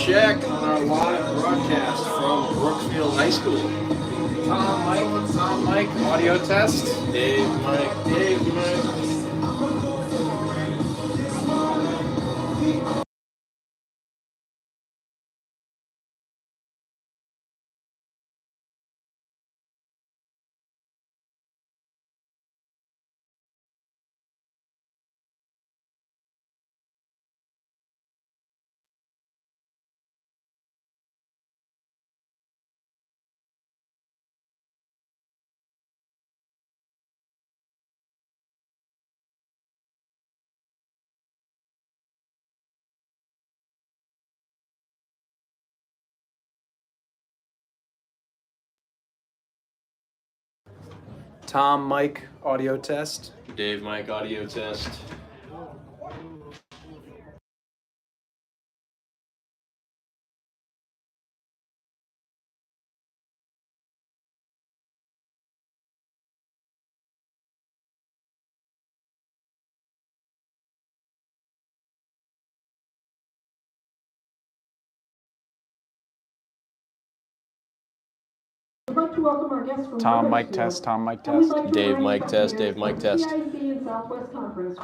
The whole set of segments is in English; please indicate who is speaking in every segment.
Speaker 1: check on our live broadcast from Brookfield High School.
Speaker 2: Tom, Mike, audio test.
Speaker 1: Dave, Mike.
Speaker 2: Tom, Mike, audio test.
Speaker 1: Dave, Mike, audio test.
Speaker 3: I'd like to welcome our guests from
Speaker 2: Tom, Mike
Speaker 3: Wethersfield.
Speaker 2: test. Tom, Mike
Speaker 3: And we'd
Speaker 2: test.
Speaker 3: like to
Speaker 1: Dave,
Speaker 3: invite
Speaker 1: Mike
Speaker 3: the
Speaker 1: test.
Speaker 3: players
Speaker 1: Dave, Mike
Speaker 3: of
Speaker 1: test.
Speaker 3: CIAC and Southwest Conference.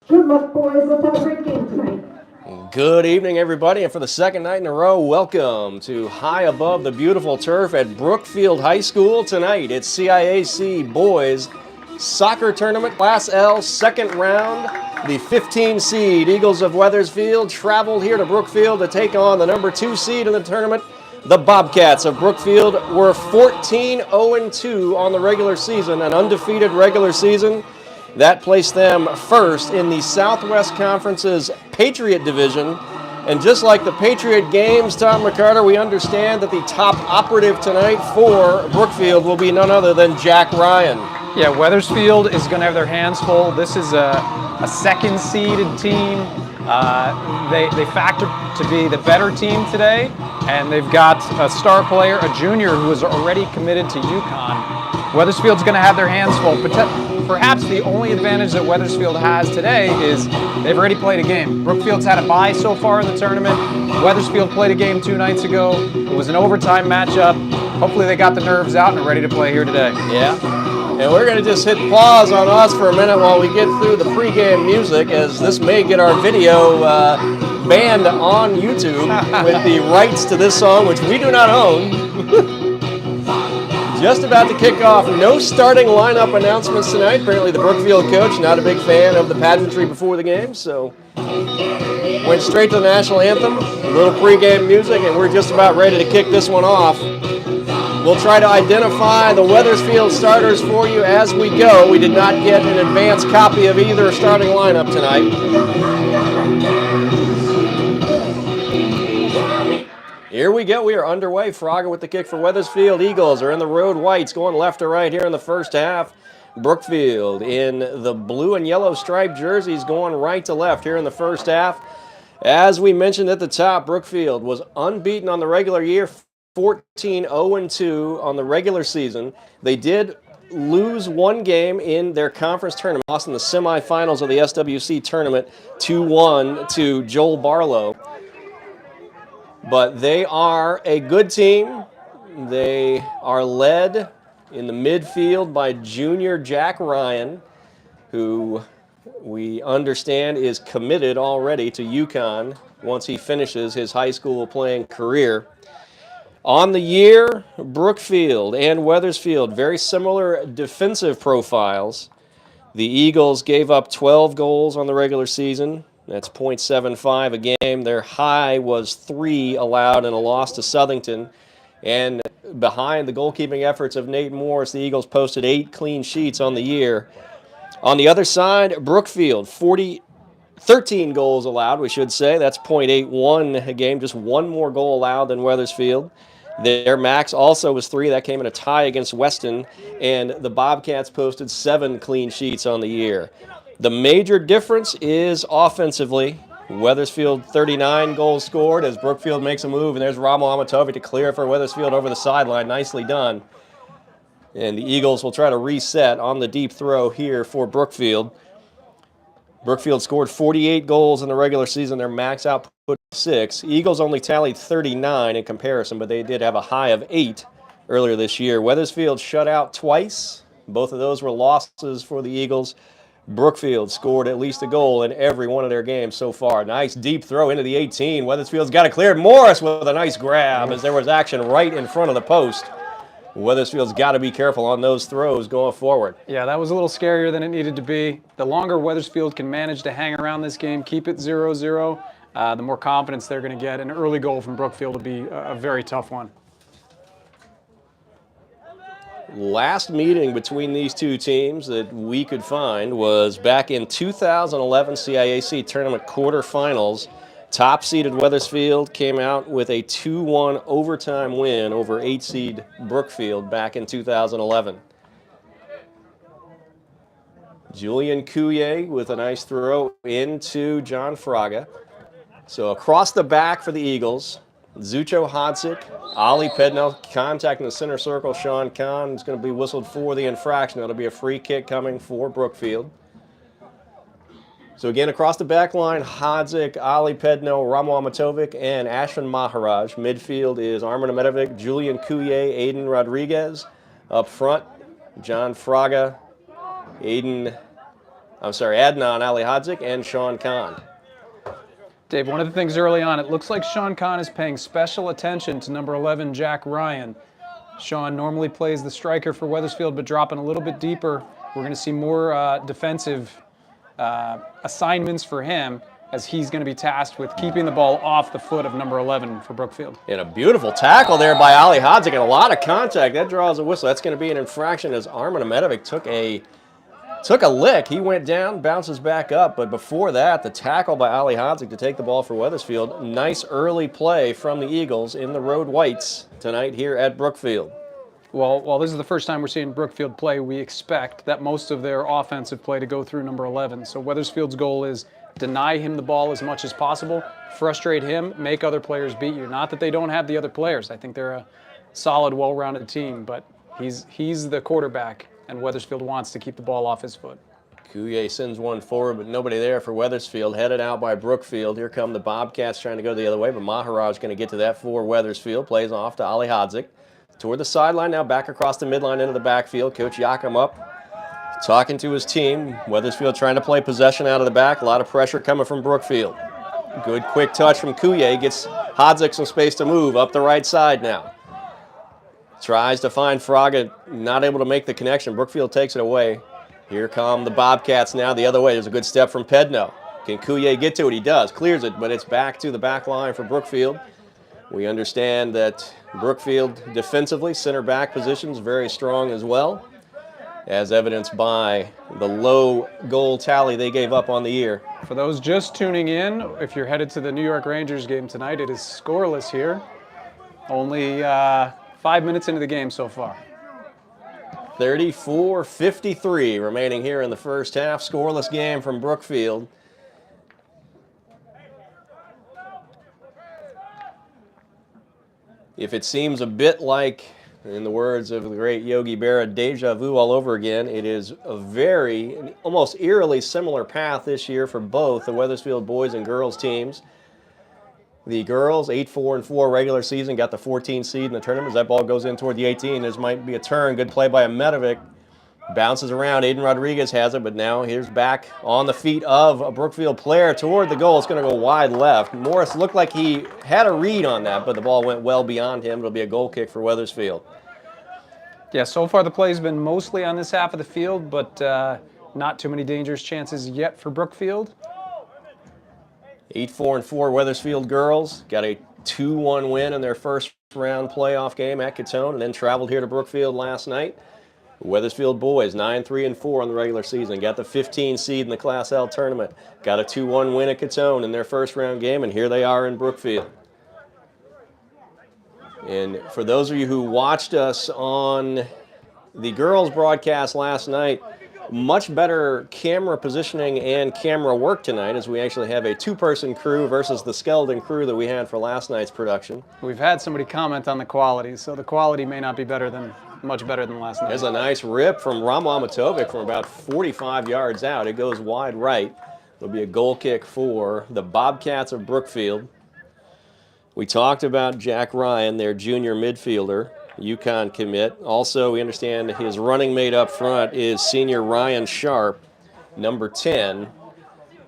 Speaker 3: Good luck, boys. Let's have a great game tonight.
Speaker 1: Good evening, everybody, and for the second night in a row, welcome to High Above the Beautiful Turf at Brookfield High School. Tonight, it's CIAC Boys Soccer Tournament, Class L, second round. The 15 seed Eagles of Wethersfield traveled here to Brookfield to take on the number 2 seed in the tournament. The Bobcats of Brookfield were 14-0-2 on the regular season, an undefeated regular season. That placed them first in the Southwest Conference's Patriot Division. And just like the Patriot games, Tom McCarter, we understand that the top operative tonight for Brookfield will be none other than Jack Ryan.
Speaker 2: Yeah, Wethersfield is going to have their hands full. This is a second-seeded team. They factor to be the better team today, and they've got a star player, a junior, who is already committed to UConn. Wethersfield's going to have their hands full. Perhaps the only advantage that Wethersfield has today is they've already played a game. Brookfield's had a bye so far in the tournament. Wethersfield played a game 2 nights ago. It was an overtime matchup. Hopefully they got the nerves out and are ready to play here today.
Speaker 1: Yeah. And we're going to just hit pause on us for a minute while we get through the pregame music, as this may get our video banned on YouTube with the rights to this song, which we do not own. Just about to kick off. No starting lineup announcements tonight. Apparently the Brookfield coach, not a big fan of the pageantry before the game, so went straight to the national anthem, a little pregame music, and we're just about ready to kick this one off. We'll try to identify the Wethersfield starters for you as we go. We did not get an advance copy of either starting lineup tonight. Here we go. We are underway. Fraga with the kick for Wethersfield. Eagles are in the road whites, going left to right here in the first half. Brookfield in the blue and yellow striped jerseys, going right to left here in the first half. As we mentioned at the top, Brookfield was unbeaten on the regular year, 14-0-2 on the regular season. They did lose one game in their conference tournament, lost in the semifinals of the SWC tournament 2-1 to Joel Barlow. But they are a good team. They are led in the midfield by junior Jack Ryan, who we understand is committed already to UConn once he finishes his high school playing career. On the year, Brookfield and Wethersfield, very similar defensive profiles. The Eagles gave up 12 goals on the regular season. That's .75 a game. Their high was 3 allowed in a loss to Southington. And behind the goalkeeping efforts of Nate Morris, the Eagles posted 8 clean sheets on the year. On the other side, Brookfield, 13 goals allowed, we should say. That's .81 a game, just one more goal allowed than Wethersfield. Their max also was 3. That came in a tie against Weston. And the Bobcats posted 7 clean sheets on the year. The major difference is offensively. Wethersfield 39 goals scored as Brookfield makes a move, and there's Ramo Amatovic to clear for Wethersfield over the sideline. Nicely done. And the Eagles will try to reset on the deep throw here for Brookfield. Brookfield scored 48 goals in the regular season. Their max output 6. Eagles only tallied 39 in comparison, but they did have a high of 8 earlier this year. Wethersfield shut out twice. Both of those were losses for the Eagles. Brookfield scored at least a goal in every one of their games so far. Nice deep throw into the 18. Wethersfield's got it cleared. Morris with a nice grab as there was action right in front of the post. Wethersfield's got to be careful on those throws going forward.
Speaker 2: Yeah, that was a little scarier than it needed to be. The longer Wethersfield can manage to hang around this game, keep it 0-0, the more confidence they're going to get. An early goal from Brookfield will be a very tough one.
Speaker 1: Last meeting between these two teams that we could find was back in 2011 CIAC tournament quarterfinals. Top-seeded Wethersfield came out with a 2-1 overtime win over 8-seed Brookfield back in 2011. Julian Couillet with a nice throw into John Fraga. So across the back for the Eagles, Zucho Hodzik, Ali Pedno, contact in the center circle. Sean Kahn is going to be whistled for the infraction. That'll be a free kick coming for Brookfield. So again, across the back line, Hodzik, Ali Pedno, Ramo Amatovic, and Ashwin Maharaj. Midfield is Armin Amedovic, Julian Couillet, Aiden Rodriguez. Up front, John Fraga, Adnan Ali Hodzik, and Sean Kahn.
Speaker 2: Dave, one of the things early on, it looks like Sean Kahn is paying special attention to number 11, Jack Ryan. Sean normally plays the striker for Wethersfield, but dropping a little bit deeper. We're going to see more defensive assignments for him as he's going to be tasked with keeping the ball off the foot of number 11 for Brookfield.
Speaker 1: And a beautiful tackle there by Ali Hodzik and a lot of contact. That draws a whistle. That's going to be an infraction as Armin Amedovic took a lick. He went down, bounces back up, but before that, the tackle by Ali Hodzik to take the ball for Wethersfield. Nice early play from the Eagles in the road whites tonight here at Brookfield.
Speaker 2: Well, while this is the first time we're seeing Brookfield play, we expect that most of their offensive play to go through number 11. So Wethersfield's goal is deny him the ball as much as possible, frustrate him, make other players beat you. Not that they don't have the other players. I think they're a solid, well-rounded team, but he's the quarterback, and Wethersfield wants to keep the ball off his foot.
Speaker 1: Coulier sends one forward, but nobody there for Wethersfield. Headed out by Brookfield. Here come the Bobcats trying to go the other way, but Maharaj going to get to that for Wethersfield. Plays off to Ali Hadzik. Toward the sideline now, back across the midline into the backfield. Coach Yakum up, talking to his team. Wethersfield trying to play possession out of the back. A lot of pressure coming from Brookfield. Good quick touch from Coulier. Gets Hadzik some space to move up the right side now. Tries to find Fraga, not able to make the connection. Brookfield takes it away. Here come the Bobcats now the other way. There's a good step from Pedno. Can Coulier get to it? He does. Clears it, but it's back to the back line for Brookfield. We understand that Brookfield defensively, center back positions, very strong as well, as evidenced by the low goal tally they gave up on the year.
Speaker 2: For those just tuning in, if you're headed to the New York Rangers game tonight, it is scoreless here. Only 5 minutes into the game so far.
Speaker 1: 34-53 remaining here in the first half. Scoreless game from Brookfield. If it seems a bit like, in the words of the great Yogi Berra, deja vu all over again, it is a very, almost eerily similar path this year for both the Wethersfield boys and girls teams. The girls, 8-4-4 regular season, got the 14 seed in the tournament. As that ball goes in toward the 18, there might be a turn. Good play by Amedovic. Bounces around. Aiden Rodriguez has it, but now here's back on the feet of a Brookfield player toward the goal. It's going to go wide left. Morris looked like he had a read on that, but the ball went well beyond him. It'll be a goal kick for Wethersfield.
Speaker 2: Yeah, so far the play's been mostly on this half of the field, but not too many dangerous chances yet for Brookfield.
Speaker 1: 8-4-4 Wethersfield girls got a 2-1 win in their first round playoff game at Catone, and then traveled here to Brookfield last night. Wethersfield boys 9-3-4 on the regular season, got the 15 seed in the Class L tournament, got a 2-1 win at Catone in their first round game, and here they are in Brookfield. And for those of you who watched us on the girls broadcast last night, much better camera positioning and camera work tonight, as we actually have a two-person crew versus the skeleton crew that we had for last night's production.
Speaker 2: We've had somebody comment on the quality, so the quality may not be much better than last night.
Speaker 1: There's a nice rip from Ramo Amatovic from about 45 yards out. It goes wide right. It'll be a goal kick for the Bobcats of Brookfield. We talked about Jack Ryan, their junior midfielder, UConn commit. Also, we understand his running mate up front is senior Ryan Sharp, number 10,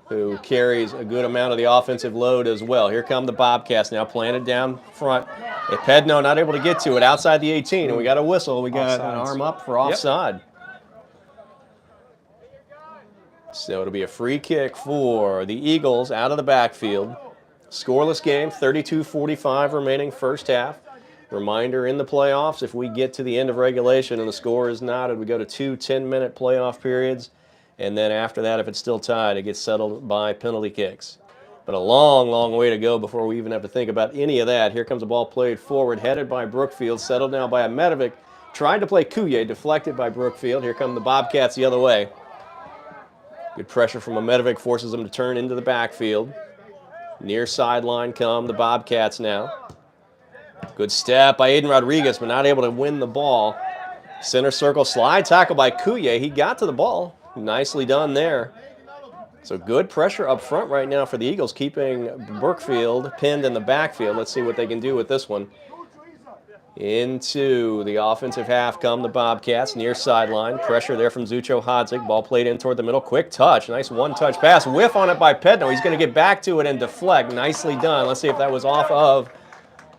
Speaker 1: who carries a good amount of the offensive load as well. Here come the Bobcats now planted down front. Pedno not able to get to it outside the 18, and we got a whistle. We got an arm up for offside. So it'll be a free kick for the Eagles out of the backfield. Scoreless game, 32-45 remaining first half. Reminder, in the playoffs, if we get to the end of regulation and the score is knotted, we go to 2 10-minute playoff periods. And then after that, if it's still tied, it gets settled by penalty kicks. But a long, long way to go before we even have to think about any of that. Here comes a ball played forward, headed by Brookfield, settled now by Amedovic. Tried to play Coulier, deflected by Brookfield. Here come the Bobcats the other way. Good pressure from Amedovic, forces them to turn into the backfield. Near sideline come the Bobcats now. Good step by Aiden Rodriguez, but not able to win the ball. Center circle slide tackle by Coulier. He got to the ball. Nicely done there. So good pressure up front right now for the Eagles, keeping Brookfield pinned in the backfield. Let's see what they can do with this one. Into the offensive half come the Bobcats, near sideline. Pressure there from Zucho Hadzik. Ball played in toward the middle. Quick touch. Nice one-touch pass. Whiff on it by Pedno. He's going to get back to it and deflect. Nicely done. Let's see if that was off of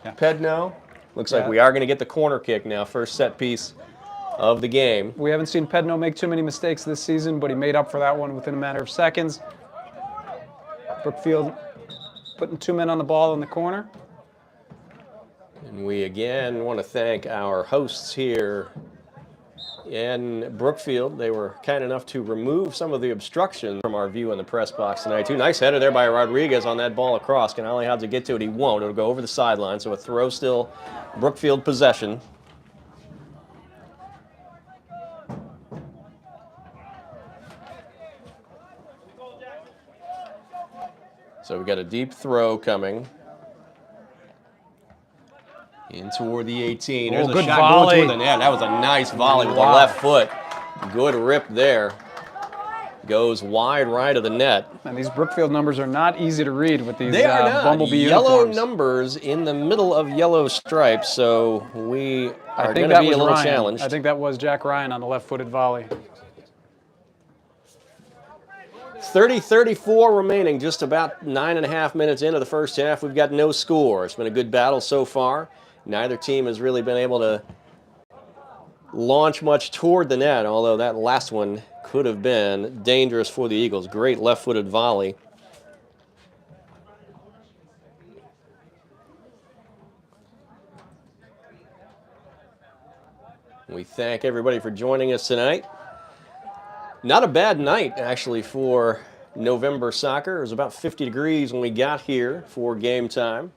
Speaker 1: Pedno. Looks like we are going to get the corner kick now. First set piece of the game.
Speaker 2: We haven't seen Pedno make too many mistakes this season, but he made up for that one within a matter of seconds. Brookfield putting 2 men on the ball in the corner.
Speaker 1: And we again want to thank our hosts here in Brookfield. They were kind enough to remove some of the obstruction from our view in the press box tonight, too. Nice header there by Rodriguez on that ball across. Can Ali Hadzik get to it? He won't. It'll go over the sideline, so a throw still Brookfield possession. So we've got a deep throw coming. In toward the 18. There's a
Speaker 2: good
Speaker 1: shot
Speaker 2: volley.
Speaker 1: going toward the net. That was a nice volley with the left foot. Good rip there. Goes wide right of the net.
Speaker 2: And these Brookfield numbers are not easy to read with these
Speaker 1: They are not.
Speaker 2: Bumblebee
Speaker 1: Yellow
Speaker 2: uniforms.
Speaker 1: numbers in the middle of yellow stripes, so we are going to be a little
Speaker 2: Ryan.
Speaker 1: challenged.
Speaker 2: I think that was Jack Ryan on the left-footed volley.
Speaker 1: 30-34 remaining, just about 9.5 minutes into the first half. We've got no score. It's been a good battle so far. Neither team has really been able to launch much toward the net, although that last one could have been dangerous for the Eagles. Great left-footed volley. We thank everybody for joining us tonight. Not a bad night, actually, for November soccer. It was about 50 degrees when we got here for game time.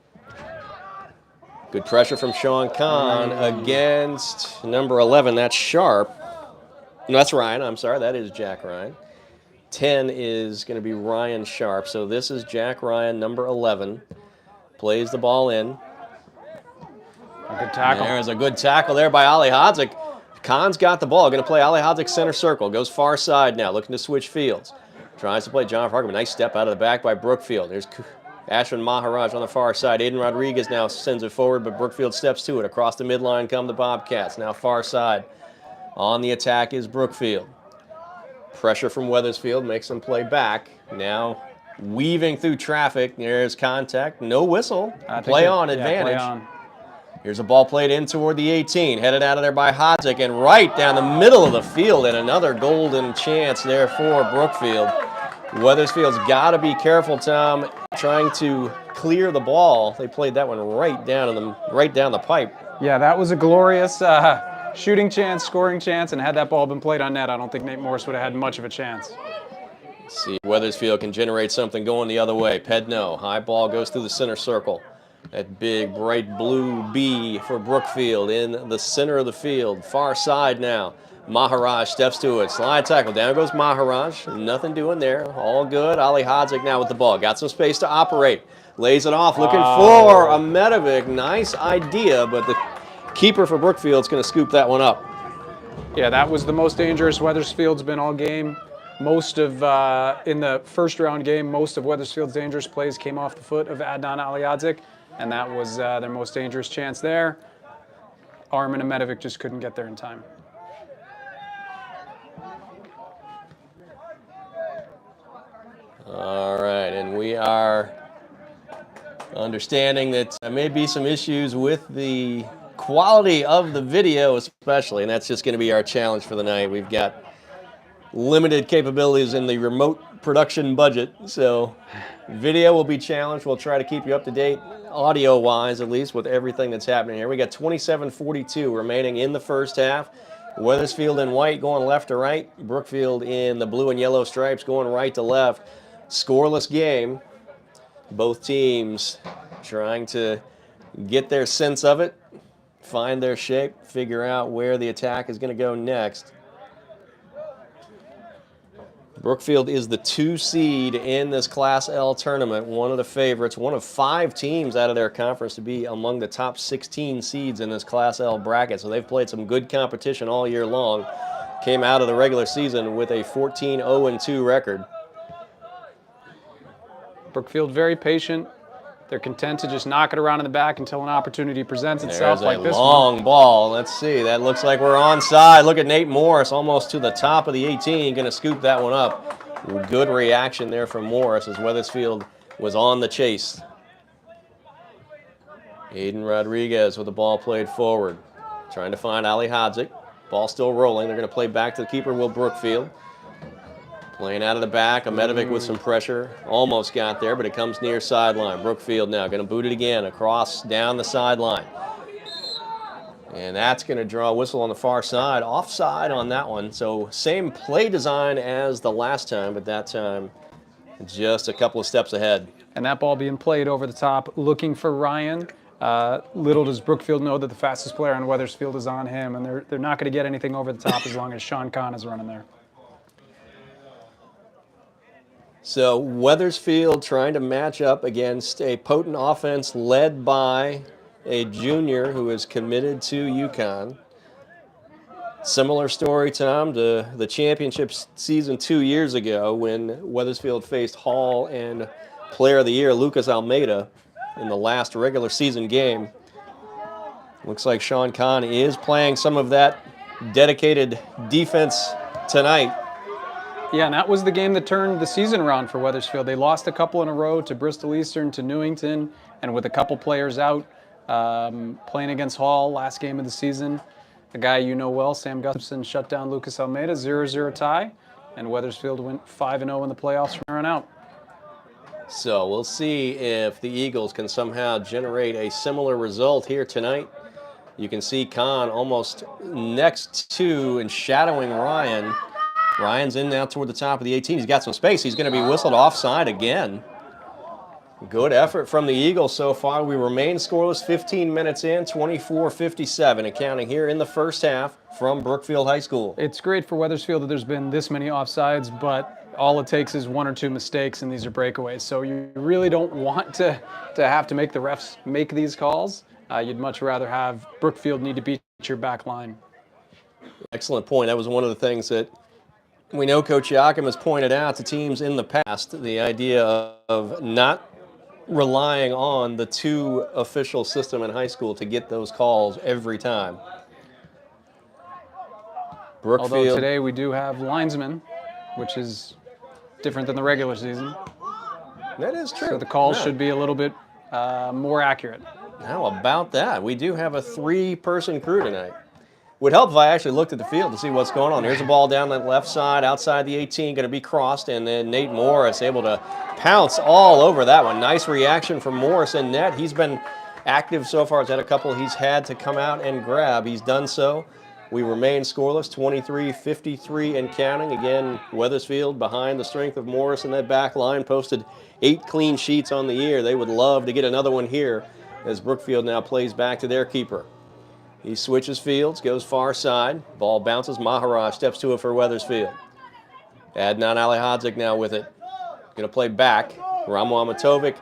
Speaker 1: Good pressure from Sean Kahn against number 11. That's Sharp. No, that's Ryan. I'm sorry. That is Jack Ryan. 10 is going to be Ryan Sharp. So this is Jack Ryan, number 11. Plays the ball in.
Speaker 2: A good tackle.
Speaker 1: There's a good tackle there by Ali Hodzik. Kahn's got the ball. Going to play Ali Hodzik center circle. Goes far side now. Looking to switch fields. Tries to play John Farkham. A nice step out of the back by Brookfield. There's Ashwin Maharaj on the far side. Aiden Rodriguez now sends it forward, but Brookfield steps to it. Across the midline come the Bobcats. Now far side. On the attack is Brookfield. Pressure from Wethersfield makes them play back. Now weaving through traffic. There's contact. No whistle. Play on advantage.
Speaker 2: Play on.
Speaker 1: Here's a ball played in toward the 18. Headed out of there by Hodzik and right down the middle of the field, and another golden chance there for Brookfield. Wethersfield's got to be careful, Tom, trying to clear the ball. They played that one right down the pipe.
Speaker 2: Yeah, that was a glorious shooting chance, scoring chance, and had that ball been played on net, I don't think Nate Morris would have had much of a chance.
Speaker 1: Let's see if Wethersfield can generate something going the other way. Pedno, high ball goes through the center circle. That big bright blue B for Brookfield in the center of the field. Far side now. Maharaj steps to it. Slide tackle. Down goes Maharaj. Nothing doing there. All good. Ali Hodzik now with the ball. Got some space to operate. Lays it off. Looking for Ahmetovic. Nice idea, but the keeper for Brookfield's going to scoop that one up.
Speaker 2: Yeah, that was the most dangerous Wethersfield's been all game. Most of, in the first round game, most of Wethersfield's dangerous plays came off the foot of Adnan Aliadzik, and that was their most dangerous chance there. Armin Ahmetovic just couldn't get there in time.
Speaker 1: All right, and we are understanding that there may be some issues with the quality of the video especially, and that's just going to be our challenge for the night. We've got limited capabilities in the remote production budget, so video will be challenged. We'll try to keep you up to date, audio-wise at least, with everything that's happening here. We got 27:42 remaining in the first half. Wethersfield in white going left to right. Brookfield in the blue and yellow stripes going right to left. Scoreless game. Both teams trying to get their sense of it, find their shape, figure out where the attack is going to go next. Brookfield is the 2 seed in this Class L tournament, one of the favorites, one of 5 teams out of their conference to be among the top 16 seeds in this Class L bracket. So they've played some good competition all year long. Came out of the regular season with a 14-0-2 record.
Speaker 2: Brookfield very patient. They're content to just knock it around in the back until an opportunity presents itself, like this one.
Speaker 1: Long ball. Let's see. That looks like we're onside. Look at Nate Morris, almost to the top of the 18. Going to scoop that one up. Good reaction there from Morris as Wethersfield was on the chase. Aiden Rodriguez with the ball played forward. Trying to find Ali Hodzik. Ball still rolling. They're going to play back to the keeper, Will Brookfield. Playing out of the back, Ahmetovic with some pressure. Almost got there, but it comes near sideline. Brookfield now going to boot it again across down the sideline. And that's going to draw a whistle on the far side. Offside on that one. So same play design as the last time, but that time just a couple of steps ahead.
Speaker 2: And that ball being played over the top, looking for Ryan. Little does Brookfield know that the fastest player on Wethersfield is on him, and they're not going to get anything over the top as long as Sean Kahn is running there.
Speaker 1: So Wethersfield trying to match up against a potent offense led by a junior who is committed to UConn. Similar story, Tom, to the championship season 2 years ago when Wethersfield faced Hall and Player of the Year Lucas Almeida in the last regular season game. Looks like Sean Kahn is playing some of that dedicated defense tonight.
Speaker 2: Yeah, and that was the game that turned the season around for Wethersfield. They lost a couple in a row to Bristol Eastern, to Newington, and with a couple players out, playing against Hall last game of the season. A guy you know well, Sam Gustafson, shut down Lucas Almeida, 0-0 tie, and Wethersfield went 5-0 in the playoffs from here on out.
Speaker 1: So we'll see if the Eagles can somehow generate a similar result here tonight. You can see Kahn almost next to and shadowing Ryan. Ryan's in now toward the top of the 18. He's got some space. He's going to be whistled offside again. Good effort from the Eagles so far. We remain scoreless 15 minutes in, 24-57, and counting here in the first half from Brookfield High School.
Speaker 2: It's great for Wethersfield that there's been this many offsides, but all it takes is 1 or 2 mistakes, and these are breakaways. So you really don't want to have to make the refs make these calls. You'd much rather have Brookfield need to beat your back line.
Speaker 1: Excellent point. That was one of the things that we know Coach Yakum has pointed out to teams in the past, the idea of not relying on the 2 official system in high school to get those calls every time. Brookfield.
Speaker 2: Although today we do have linesmen, which is different than the regular season.
Speaker 1: That is true.
Speaker 2: So the calls should be a little bit more accurate.
Speaker 1: How about that? We do have a 3-person crew tonight. Would help if I actually looked at the field to see what's going on. Here's a ball down the left side, outside the 18, going to be crossed, and then Nate Morris able to pounce all over that one. Nice reaction from Morris in net. He's been active so far. He's had a couple he's had to come out and grab. He's done so. We remain scoreless, 23-53 and counting. Again, Wethersfield behind the strength of Morris in that back line, posted 8 clean sheets on the year. They would love to get another one here as Brookfield now plays back to their keeper. He switches fields, goes far side. Ball bounces. Maharaj steps to it for Wethersfield. Adnan Alihodzik now with it. Going to play back. Ramo Amatovic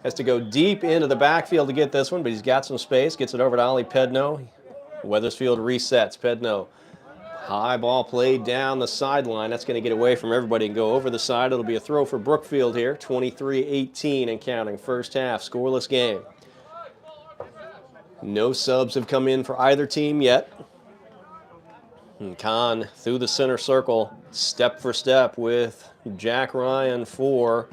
Speaker 1: has to go deep into the backfield to get this one, but he's got some space. Gets it over to Ali Pedno. Wethersfield resets. Pedno. High ball played down the sideline. That's going to get away from everybody and go over the side. It'll be a throw for Brookfield here. 23-18 and counting. First half, scoreless game. No subs have come in for either team yet. And Kahn through the center circle, step for step with Jack Ryan for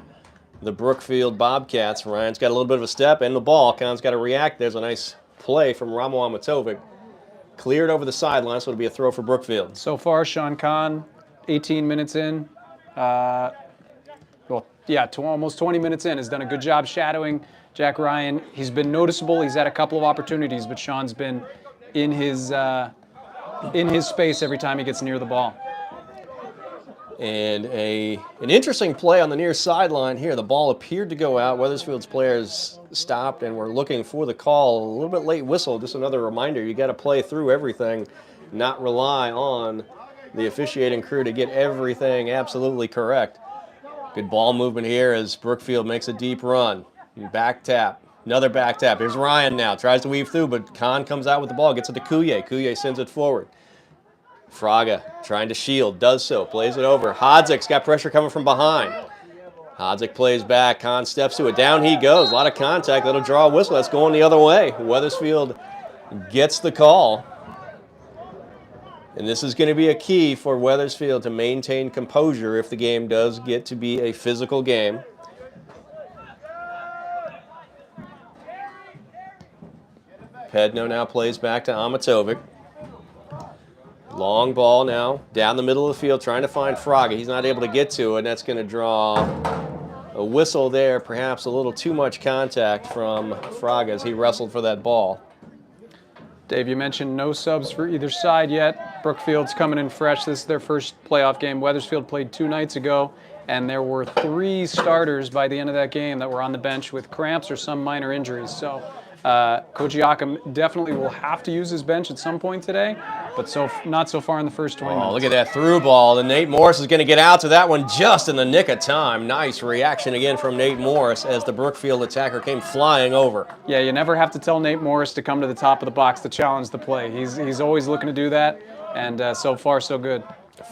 Speaker 1: the Brookfield Bobcats. Ryan's got a little bit of a step and the ball. Kahn's got to react. There's a nice play from Ramo Amatovic. Cleared over the sideline, so it'll be a throw for Brookfield.
Speaker 2: So far, Sean Kahn, 18 minutes in. Almost 20 minutes in, has done a good job shadowing Jack Ryan. He's been noticeable. He's had a couple of opportunities, but Sean's been in his space every time he gets near the ball.
Speaker 1: And an interesting play on the near sideline here. The ball appeared to go out. Wethersfield's players stopped and were looking for the call. A little bit late whistle. Just another reminder, you got to play through everything, not rely on the officiating crew to get everything absolutely correct. Good ball movement here as Brookfield makes a deep run. Back tap. Another back tap. Here's Ryan now. Tries to weave through, but Kahn comes out with the ball. Gets it to Kuye. Kuye sends it forward. Fraga trying to shield. Does so. Plays it over. Hodzik's got pressure coming from behind. Hodzik plays back. Kahn steps to it. Down he goes. A lot of contact. That'll draw a whistle. That's going the other way. Wethersfield gets the call. And this is going to be a key for Wethersfield to maintain composure if the game does get to be a physical game. Pedno now plays back to Amatovic. Long ball now down the middle of the field trying to find Fraga. He's not able to get to it, and that's going to draw a whistle there. Perhaps a little too much contact from Fraga as he wrestled for that ball.
Speaker 2: Dave, you mentioned no subs for either side yet. Brookfield's coming in fresh. This is their first playoff game. Wethersfield played 2 nights ago, and there were 3 starters by the end of that game that were on the bench with cramps or some minor injuries. So Coach Yakum definitely will have to use his bench at some point today, but not so far in the first 20 minutes.
Speaker 1: Look at that through ball. And Nate Morris is going to get out to that one just in the nick of time. Nice reaction again from Nate Morris as the Brookfield attacker came flying over.
Speaker 2: Yeah, you never have to tell Nate Morris to come to the top of the box to challenge the play. He's always looking to do that, and so far so good.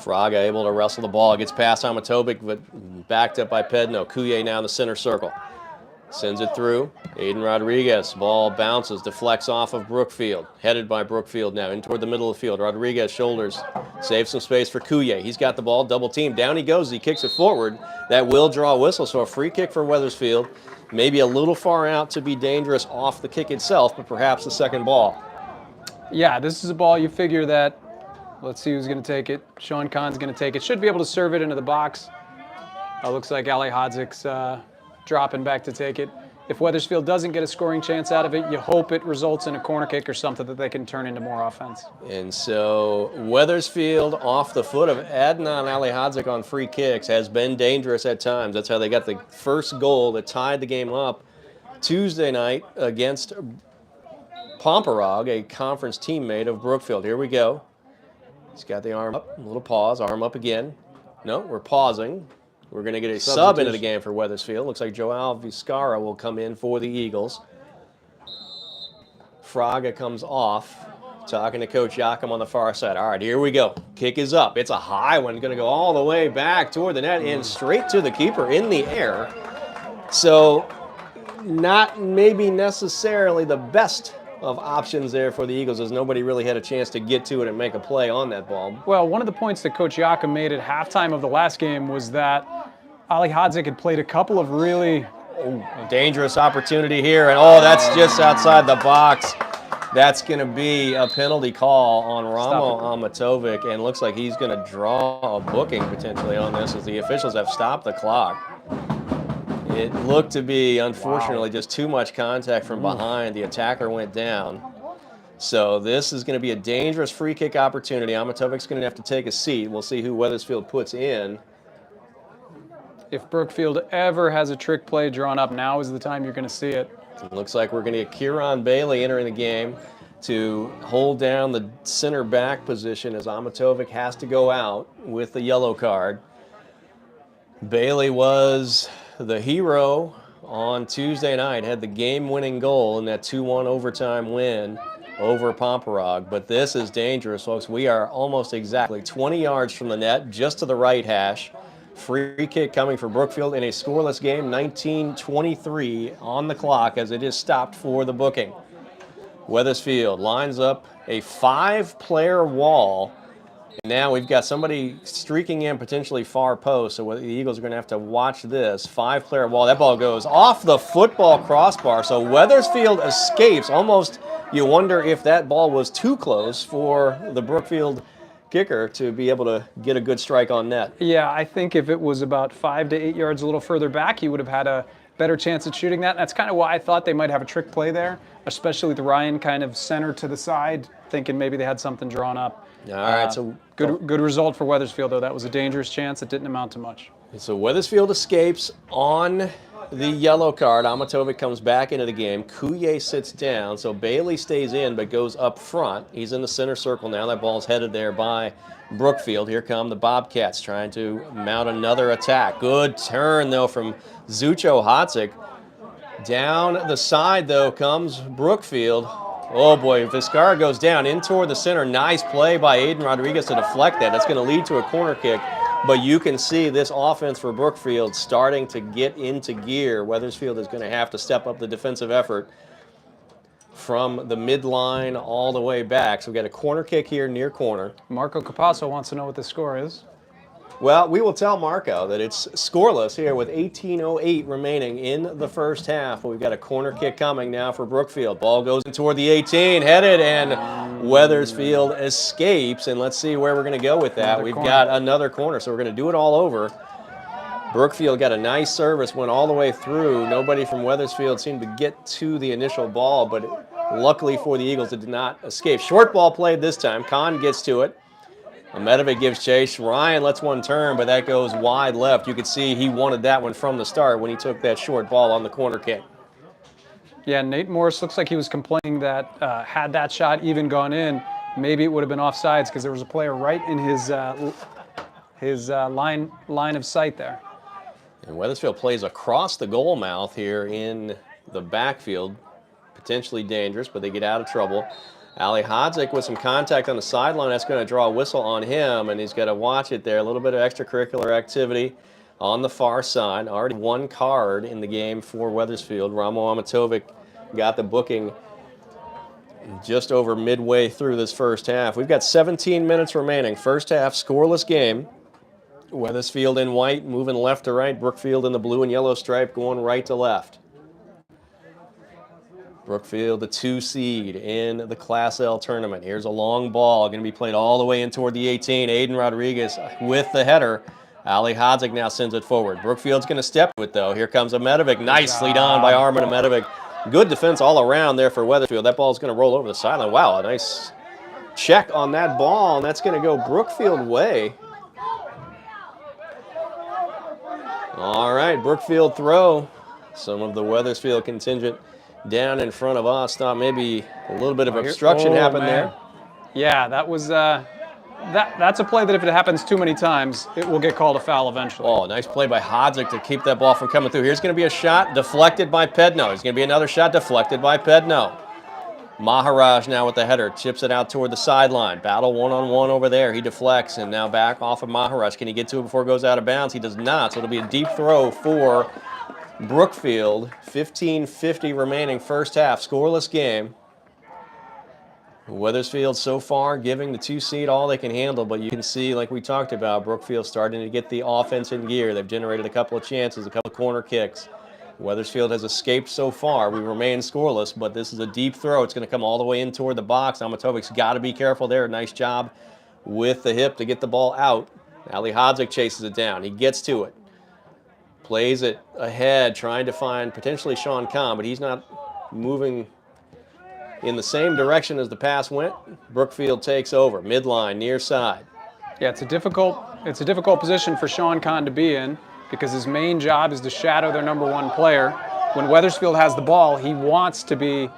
Speaker 1: Fraga able to wrestle the ball. Gets past Amatovic, but backed up by Pedno. Kuye now in the center circle. Sends it through. Aiden Rodriguez. Ball bounces, deflects off of Brookfield. Headed by Brookfield now in toward the middle of the field. Rodriguez shoulders. Saves some space for Kuye. He's got the ball. Double team. Down he goes. He kicks it forward. That will draw a whistle. So a free kick for Wethersfield. Maybe a little far out to be dangerous off the kick itself, but perhaps the second ball.
Speaker 2: Yeah, this is a ball you figure that, let's see who's going to take it. Sean Kahn's going to take it. Should be able to serve it into the box. Looks like Ali Hodzik's dropping back to take it. If Wethersfield doesn't get a scoring chance out of it, you hope it results in a corner kick or something that they can turn into more offense.
Speaker 1: And so Wethersfield off the foot of Adnan Ali Hodzik on free kicks has been dangerous at times. That's how they got the first goal that tied the game up Tuesday night against Pomperog, a conference teammate of Brookfield. Here we go. He's got the arm up, a little pause, arm up again. No, we're pausing. We're going to get a sub into the game for Wethersfield. Looks like Joao Vizcarra will come in for the Eagles. Fraga comes off, talking to Coach Yakum on the far side. All right, here we go. Kick is up. It's a high one, going to go all the way back toward the net and straight to the keeper in the air. So not maybe necessarily the best of options there for the Eagles, as nobody really had a chance to get to it and make a play on that ball.
Speaker 2: Well, one of the points that Coach Yakum made at halftime of the last game was that Ali Hodzik had played a couple of really
Speaker 1: dangerous opportunity here, and that's just outside the box. That's going to be a penalty call on Ramo Amatovic, and looks like he's going to draw a booking potentially on this as the officials have stopped the clock. It looked to be, unfortunately, just too much contact from behind. The attacker went down. So this is going to be a dangerous free kick opportunity. Amatovic's going to have to take a seat. We'll see who Wethersfield puts in.
Speaker 2: If Brookfield ever has a trick play drawn up, now is the time you're going to see it.
Speaker 1: It looks like we're going to get Kieran Bailey entering the game to hold down the center back position as Amatovic has to go out with the yellow card. Bailey was the hero on Tuesday night, had the game-winning goal in that 2-1 overtime win over Pomperog. But this is dangerous, folks. We are almost exactly 20 yards from the net, just to the right hash. Free kick coming for Brookfield in a scoreless game, 19:23 on the clock as it is stopped for the booking. Wethersfield lines up a 5-player wall. Now we've got somebody streaking in potentially far post, so the Eagles are going to have to watch this. 5-player wall. That ball goes off the football crossbar, so Wethersfield escapes. Almost you wonder if that ball was too close for the Brookfield kicker to be able to get a good strike on net.
Speaker 2: Yeah, I think if it was about 5 to 8 yards a little further back, he would have had a better chance at shooting that. And that's kind of why I thought they might have a trick play there, especially with Ryan kind of center to the side, thinking maybe they had something drawn up.
Speaker 1: All right, so
Speaker 2: good result for Wethersfield, though. That was a dangerous chance. It didn't amount to much.
Speaker 1: So Wethersfield escapes on the yellow card. Amatovic comes back into the game. Kuye sits down, so Bailey stays in but goes up front. He's in the center circle now. That ball's headed there by Brookfield. Here come the Bobcats trying to mount another attack. Good turn, though, from Zucho Hotzik. Down the side, though, comes Brookfield. Oh, boy, Vizcarra goes down in toward the center. Nice play by Aiden Rodriguez to deflect that. That's going to lead to a corner kick. But you can see this offense for Brookfield starting to get into gear. Wethersfield is going to have to step up the defensive effort from the midline all the way back. So we've got a corner kick here near corner.
Speaker 2: Marco Capasso wants to know what the score is.
Speaker 1: Well, we will tell Marco that it's scoreless here with 18:08 remaining in the first half. We've got a corner kick coming now for Brookfield. Ball goes in toward the 18, headed, and Wethersfield escapes. And let's see where we're going to go with that. We've got another corner, so we're going to do it all over. Brookfield got a nice service, went all the way through. Nobody from Wethersfield seemed to get to the initial ball, but luckily for the Eagles, it did not escape. Short ball played this time. Kahn gets to it. Ahmetovic gives chase. Ryan lets one turn, but that goes wide left. You could see he wanted that one from the start when he took that short ball on the corner kick.
Speaker 2: Yeah, Nate Morris looks like he was complaining that had that shot even gone in, maybe it would have been offsides because there was a player right in his line of sight there.
Speaker 1: And Wethersfield plays across the goal mouth here in the backfield. Potentially dangerous, but they get out of trouble. Ali Hodzik with some contact on the sideline. That's going to draw a whistle on him, and he's got to watch it there. A little bit of extracurricular activity on the far side. Already one card in the game for Wethersfield. Ramo Amatovic got the booking just over midway through this first half. We've got 17 minutes remaining. First half, scoreless game. Wethersfield in white, moving left to right. Brookfield in the blue and yellow stripe, going right to left. Brookfield, the 2 seed in the Class L tournament. Here's a long ball, going to be played all the way in toward the 18. Aiden Rodriguez with the header. Ali Hodzik now sends it forward. Brookfield's going to step with it, though. Here comes Ametovic. Nicely done by Armin Ametovic. Good defense all around there for Wethersfield. That ball's going to roll over the sideline. Wow, a nice check on that ball, and that's going to go Brookfield way. All right, Brookfield throw. Some of the Wethersfield contingent down in front of us. Thought maybe a little bit of obstruction happened there.
Speaker 2: Yeah, that was that's a play that if it happens too many times, it will get called a foul eventually.
Speaker 1: Oh, nice play by Hodzik to keep that ball from coming through. Here's going to be a shot deflected by Pedno. There's going to be another shot deflected by Pedno. Maharaj now with the header, chips it out toward the sideline. Battle one-on-one over there. He deflects and now back off of Maharaj. Can he get to it before it goes out of bounds? He does not, so it'll be a deep throw for Brookfield. 15:50 remaining first half, scoreless game. Wethersfield so far giving the 2 seed all they can handle, but you can see, like we talked about, Brookfield starting to get the offense in gear. They've generated a couple of chances, a couple of corner kicks. Wethersfield has escaped so far. We remain scoreless, but this is a deep throw. It's going to come all the way in toward the box. Amatovic's got to be careful there. Nice job with the hip to get the ball out. Ali Hodzik chases it down. He gets to it. Plays it ahead, trying to find potentially Sean Kahn, but he's not moving in the same direction as the pass went. Brookfield takes over. Midline, near side.
Speaker 2: Yeah, it's a difficult position for Sean Kahn to be in, because his main job is to shadow their number 1 player. When Wethersfield has the ball, he wants to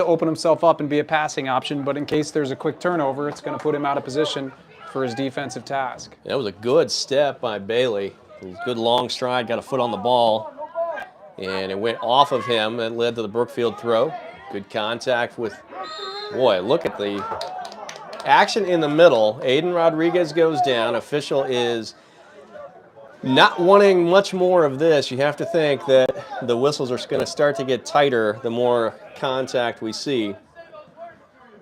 Speaker 2: open himself up and be a passing option, but in case there's a quick turnover, it's going to put him out of position for his defensive task.
Speaker 1: That was a good step by Bailey. Good long stride, got a foot on the ball, and it went off of him. That led to the Brookfield throw. Good contact with, boy, look at the action in the middle. Aiden Rodriguez goes down. Official is not wanting much more of this. You have to think that the whistles are going to start to get tighter the more contact we see.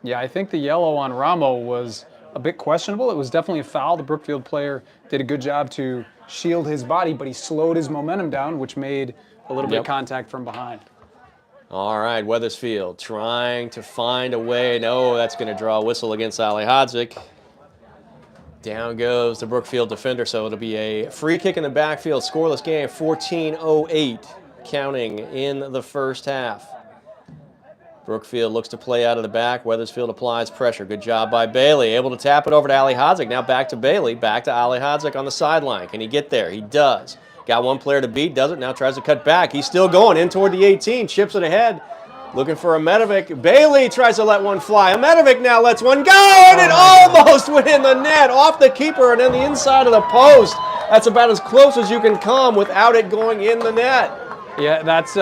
Speaker 2: Yeah, I think the yellow on Ramo was a bit questionable. It was definitely a foul. The Brookfield player did a good job to shield his body, but he slowed his momentum down, which made a little bit of contact from behind.
Speaker 1: All right, Wethersfield trying to find a way. No, that's going to draw a whistle against Ali Hodzik. Down goes the Brookfield defender, so it'll be a free kick in the backfield. Scoreless game, 14:08 counting in the first half. Brookfield looks to play out of the back. Wethersfield applies pressure. Good job by Bailey. Able to tap it over to Ali Hodzik. Now back to Bailey. Back to Ali Hodzik on the sideline. Can he get there? He does. Got one player to beat. Doesn't. Now tries to cut back. He's still going in toward the 18. Chips it ahead. Looking for Ametovic. Bailey tries to let one fly. Ametovic now lets one go, and it almost went in the net. Off the keeper and in the inside of the post. That's about as close as you can come without it going in the net.
Speaker 2: Yeah, that's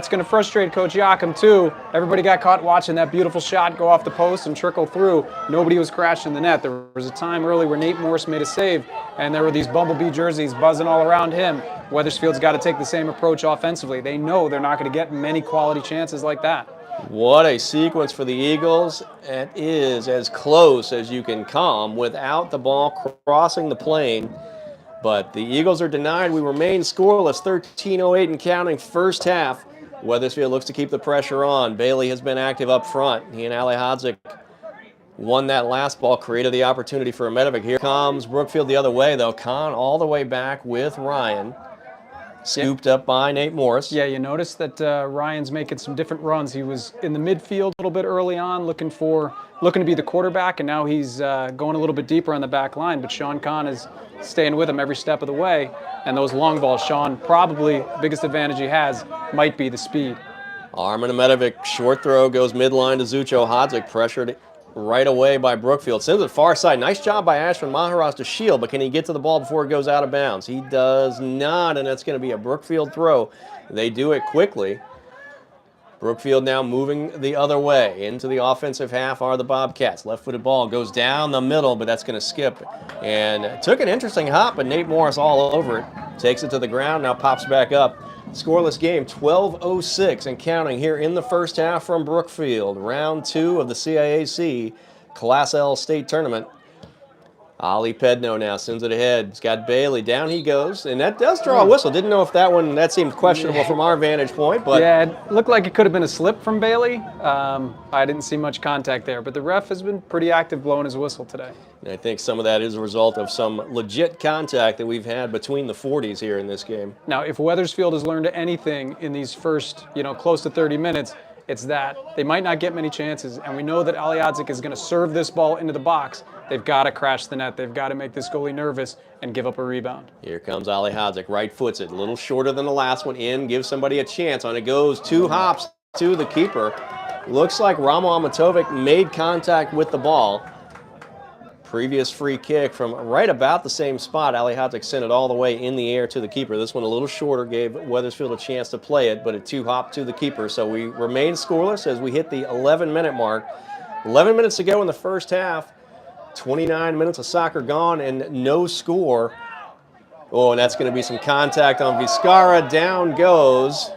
Speaker 2: going to frustrate Coach Yakum too. Everybody got caught watching that beautiful shot go off the post and trickle through. Nobody was crashing the net. There was a time early where Nate Morris made a save, and there were these bumblebee jerseys buzzing all around him. Wethersfield's got to take the same approach offensively. They know they're not going to get many quality chances like that.
Speaker 1: What a sequence for the Eagles. It is as close as you can come without the ball crossing the plane. But the Eagles are denied. We remain scoreless, 13:08 and counting first half. Wethersfield looks to keep the pressure on. Bailey has been active up front. He and Ali Hodzik won that last ball, created the opportunity for Ametovic. Here comes Brookfield the other way, though. Kahn all the way back with Ryan. Scooped up by Nate Morris.
Speaker 2: Yeah, you notice that Ryan's making some different runs. He was in the midfield a little bit early on, looking to be the quarterback, and now he's going a little bit deeper on the back line. But Sean Kahn is staying with him every step of the way. And those long balls, Sean, probably the biggest advantage he has might be the speed.
Speaker 1: Armin Amedovic, short throw, goes midline to Zucho Hodzik, pressured right away by Brookfield. Sends it far side. Nice job by Ashwin Maharaj to shield, but can he get to the ball before it goes out of bounds? He does not, and that's going to be a Brookfield throw. They do it quickly. Brookfield now moving the other way. Into the offensive half are the Bobcats. Left-footed ball goes down the middle, but that's going to skip. And took an interesting hop, but Nate Morris all over it. Takes it to the ground, now pops back up. Scoreless game, 12:06 and counting here in the first half from Brookfield. Round 2 of the CIAC Class L State Tournament. Ali Pedno now sends it ahead. He's got Bailey. Down he goes, and that does draw a whistle. Didn't know if that seemed questionable from our vantage point, but
Speaker 2: yeah, it looked like it could have been a slip from Bailey. I didn't see much contact there, but the ref has been pretty active blowing his whistle today.
Speaker 1: I think some of that is a result of some legit contact that we've had between the 40s here in this game.
Speaker 2: Now, if Wethersfield has learned anything in these first, close to 30 minutes, it's that they might not get many chances, and we know that Ali Hodzik is going to serve this ball into the box. They've got to crash the net. They've got to make this goalie nervous and give up a rebound.
Speaker 1: Here comes Ali Hodzik, right foots it, a little shorter than the last one in, gives somebody a chance. On it goes, 2 hops to the keeper. Looks like Ramo Amatovic made contact with the ball. Previous free kick from right about the same spot. Ali Hodzik sent it all the way in the air to the keeper. This one a little shorter, gave Wethersfield a chance to play it, but a 2-hop to the keeper. So we remain scoreless as we hit the 11-minute mark. 11 minutes to go in the first half. 29 minutes of soccer gone and no score. Oh, and that's going to be some contact on Vizcarra. Down goes.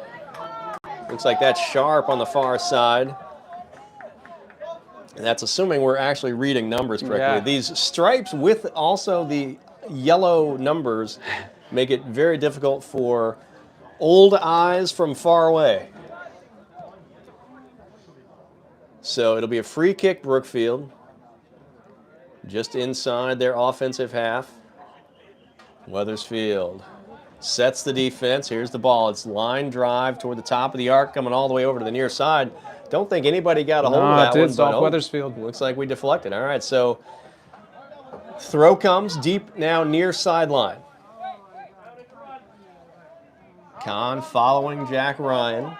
Speaker 1: Looks like that's Sharp on the far side. And that's assuming we're actually reading numbers correctly.
Speaker 2: Yeah.
Speaker 1: These stripes with also the yellow numbers make it very difficult for old eyes from far away. So it'll be a free kick, Brookfield. Just inside their offensive half. Wethersfield sets the defense. Here's the ball. It's line drive toward the top of the arc, coming all the way over to the near side. Don't think anybody got a hold of that one.
Speaker 2: It's off Wethersfield.
Speaker 1: Looks like we deflected. All right, so throw comes deep now near sideline. Kahn following Jack Ryan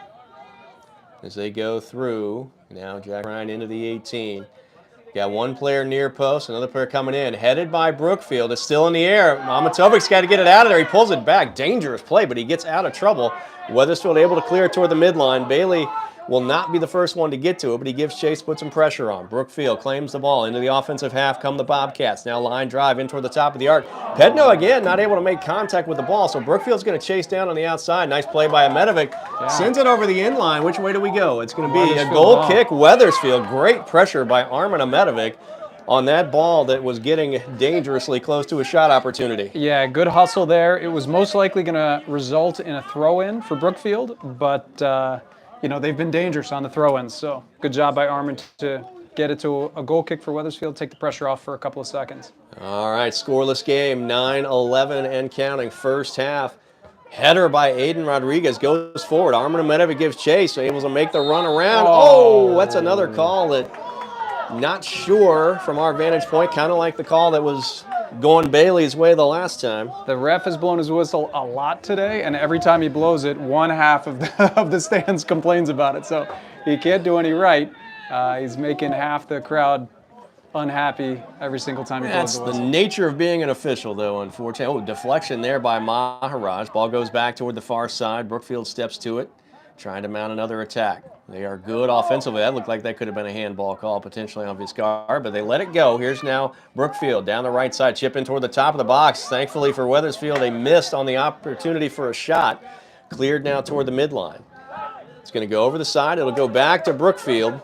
Speaker 1: as they go through. Now Jack Ryan into the 18. Got one player near post, another player coming in. Headed by Brookfield. It's still in the air. Amatovic's got to get it out of there. He pulls it back. Dangerous play, but he gets out of trouble. Wethersfield able to clear it toward the midline. Bailey will not be the first one to get to it, but he gives chase, puts some pressure on. Brookfield claims the ball into the offensive half. Come the Bobcats. Now line drive in toward the top of the arc. Pedno again not able to make contact with the ball, so Brookfield's going to chase down on the outside. Nice play by Amedovic. Yeah. Sends it over the end line. Which way do we go? It's going to be a goal kick. Wethersfield. Great pressure by Armin Amedovic on that ball that was getting dangerously close to a shot opportunity.
Speaker 2: Yeah, good hustle there. It was most likely going to result in a throw-in for Brookfield, but they've been dangerous on the throw-ins, so good job by Armin to get it to a goal kick for Wethersfield, take the pressure off for a couple of seconds.
Speaker 1: All right, scoreless game, 9-11 and counting, first half. Header by Aiden Rodriguez goes forward. Armin Amedovic gives chase, so able to make the run around. Oh, that's another call that not sure from our vantage point, kind of like the call that was going Bailey's way the last time.
Speaker 2: The ref has blown his whistle a lot today, and every time he blows it, one half of the stands complains about it. So he can't do any right. He's making half the crowd unhappy every single time he blows the whistle.
Speaker 1: That's the nature of being an official, though, unfortunately. Oh, deflection there by Maharaj. Ball goes back toward the far side. Brookfield steps to it, trying to mount another attack. They are good offensively. That looked like that could have been a handball call potentially on Vizcarra, but they let it go. Here's now Brookfield down the right side, chip in toward the top of the box. Thankfully for Wethersfield, they missed on the opportunity for a shot. Cleared now toward the midline. It's going to go over the side. It'll go back to Brookfield.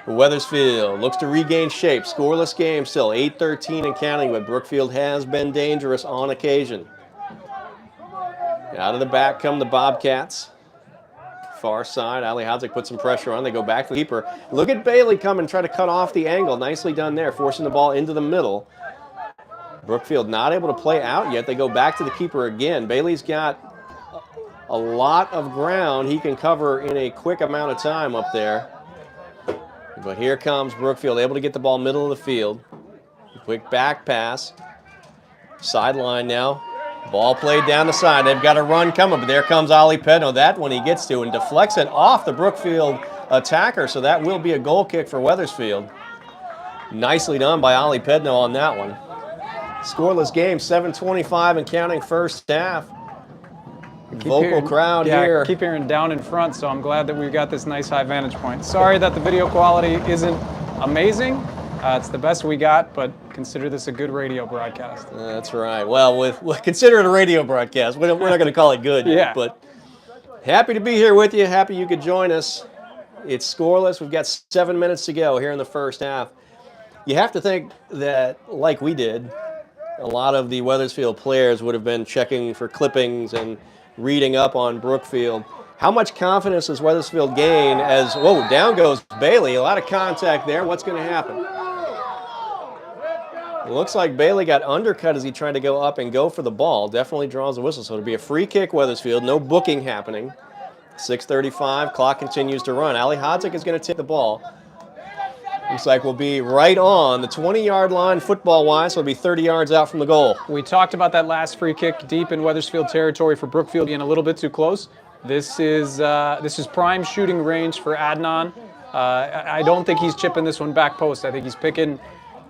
Speaker 1: Wethersfield looks to regain shape. Scoreless game still, 8-13 and counting, but Brookfield has been dangerous on occasion. Out of the back come the Bobcats. Far side, Ali Hodzik puts some pressure on. They go back to the keeper. Look at Bailey come and try to cut off the angle. Nicely done there, forcing the ball into the middle. Brookfield not able to play out yet. They go back to the keeper again. Bailey's got a lot of ground he can cover in a quick amount of time up there. But here comes Brookfield, able to get the ball middle of the field. Quick back pass. Sideline now. Ball played down the side. They've got a run coming, but there comes Ali Pedno. That one he gets to and deflects it off the Brookfield attacker, so that will be a goal kick for Wethersfield. Nicely done by Ali Pedno on that one. Scoreless game, 7:25 and counting first half. Vocal crowd here.
Speaker 2: Keep hearing down in front, so I'm glad that we've got this nice high vantage point. Sorry that the video quality isn't amazing. It's the best we got, but consider this a good radio broadcast.
Speaker 1: That's right. Well, we'll consider it a radio broadcast. We're not going to call it good yet, but happy to be here with you. Happy you could join us. It's scoreless. We've got 7 minutes to go here in the first half. You have to think that, like we did, a lot of the Wethersfield players would have been checking for clippings and reading up on Brookfield. How much confidence does Wethersfield gain as, whoa, down goes Bailey. A lot of contact there. What's going to happen? It looks like Bailey got undercut as he tried to go up and go for the ball. Definitely draws a whistle, so it'll be a free kick, Wethersfield. No booking happening. 6:35, clock continues to run. Ali Hodzik is going to take the ball. Looks like we'll be right on the 20-yard line football-wise, so it'll be 30 yards out from the goal.
Speaker 2: We talked about that last free kick deep in Wethersfield territory for Brookfield being a little bit too close. This is prime shooting range for Adnan. I don't think he's chipping this one back post. I think he's picking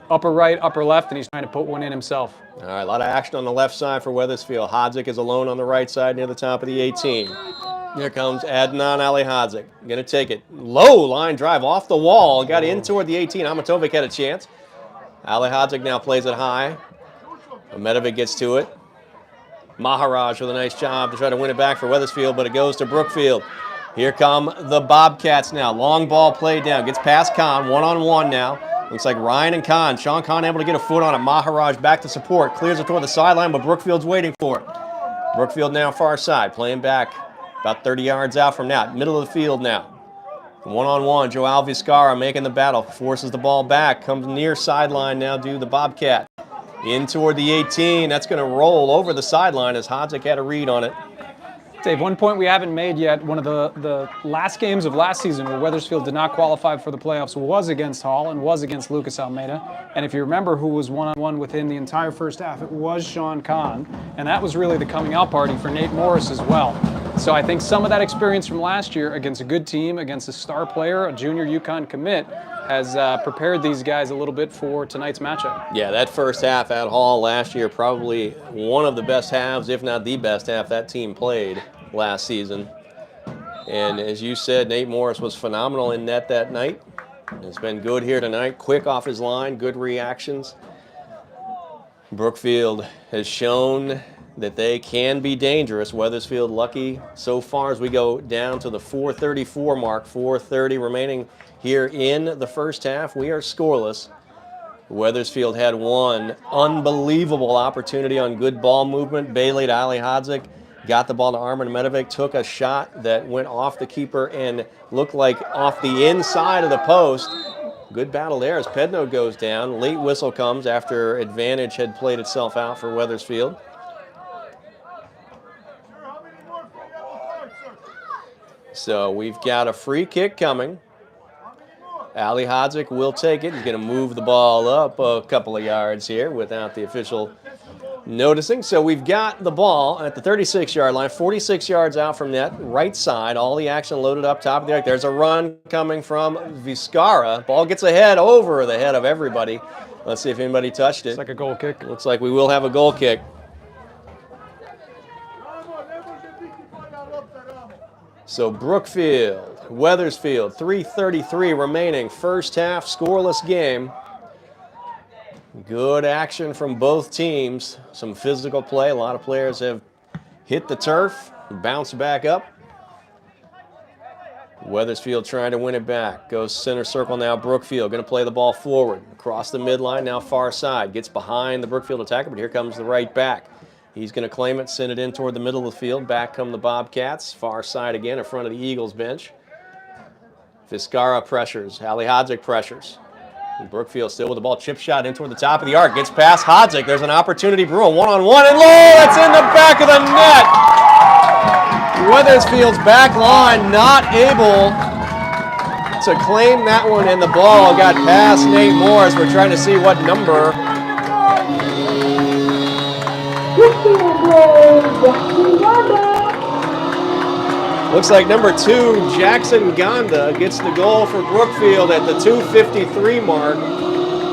Speaker 2: upper right, upper left, and he's trying to put one in himself.
Speaker 1: All right, a lot of action on the left side for Wethersfield. Hodzik is alone on the right side near the top of the 18. Here comes Adnan Ali Hodzik. Going to take it. Low line drive off the wall. Got in toward the 18. Amatovic had a chance. Ali Hodzik now plays it high. Amatovic gets to it. Maharaj with a nice job to try to win it back for Wethersfield, but it goes to Brookfield. Here come the Bobcats now. Long ball played down. Gets past Khan. One-on-one now. Looks like Ryan and Khan. Sean Khan able to get a foot on it. Maharaj back to support. Clears it toward the sideline, but Brookfield's waiting for it. Brookfield now far side. Playing back about 30 yards out from now. Middle of the field now. One-on-one. Joao Vizcarra making the battle. Forces the ball back. Comes near sideline now to the Bobcat. In toward the 18. That's going to roll over the sideline as Hodzik had a read on it.
Speaker 2: Dave, one point we haven't made yet, one of the last games of last season where Wethersfield did not qualify for the playoffs was against Hall and was against Lucas Almeida. And if you remember who was one-on-one within the entire first half, it was Sean Kahn. And that was really the coming out party for Nate Morris as well. So I think some of that experience from last year against a good team, against a star player, a junior UConn commit, has prepared these guys a little bit for tonight's matchup.
Speaker 1: Yeah, that first half at Hall last year, probably one of the best halves, if not the best half that team played last season. And as you said, Nate Morris was phenomenal in net that night. It's been good here tonight. Quick off his line, good reactions. Brookfield has shown that they can be dangerous. Wethersfield lucky so far as we go down to the 4:34 mark. 4:30 remaining here in the first half. We are scoreless. Wethersfield had one unbelievable opportunity on good ball movement. Bailey to Ali Hodzik. Got the ball to Armin Medovic, took a shot that went off the keeper and looked like off the inside of the post. Good battle there as Pedno goes down. Late whistle comes after advantage had played itself out for Wethersfield. So we've got a free kick coming. Ali Hodzik will take it. He's going to move the ball up a couple of yards here without the official noticing. So we've got the ball at the 36-yard line, 46 yards out from net, right side. All the action loaded up top of the arc. There's a run coming from Vizcarra. Ball gets ahead over the head of everybody. Let's see if anybody touched it.
Speaker 2: It's like a goal kick.
Speaker 1: Looks like we will have a goal kick. So Brookfield, Wethersfield, 3:33 remaining. First half, scoreless game. Good action from both teams. Some physical play. A lot of players have hit the turf, bounced back up. Wethersfield trying to win it back. Goes center circle now. Brookfield going to play the ball forward. Across the midline, now far side. Gets behind the Brookfield attacker, but here comes the right back. He's going to claim it, send it in toward the middle of the field. Back come the Bobcats. Far side again in front of the Eagles bench. Vizcarra pressures. Ali Hodzik pressures. And Brookfield still with the ball. Chip shot in toward the top of the arc. Gets past Hodzik. There's an opportunity brew. One-on-one. And low! It's in the back of the net! Wethersfield's back line not able to claim that one, and the ball got past Nate Morris. We're trying to see what number
Speaker 3: Brookfield boys, Jackson Ganda.
Speaker 1: Looks like number 2, Jackson Ganda, gets the goal for Brookfield at the 2:53 mark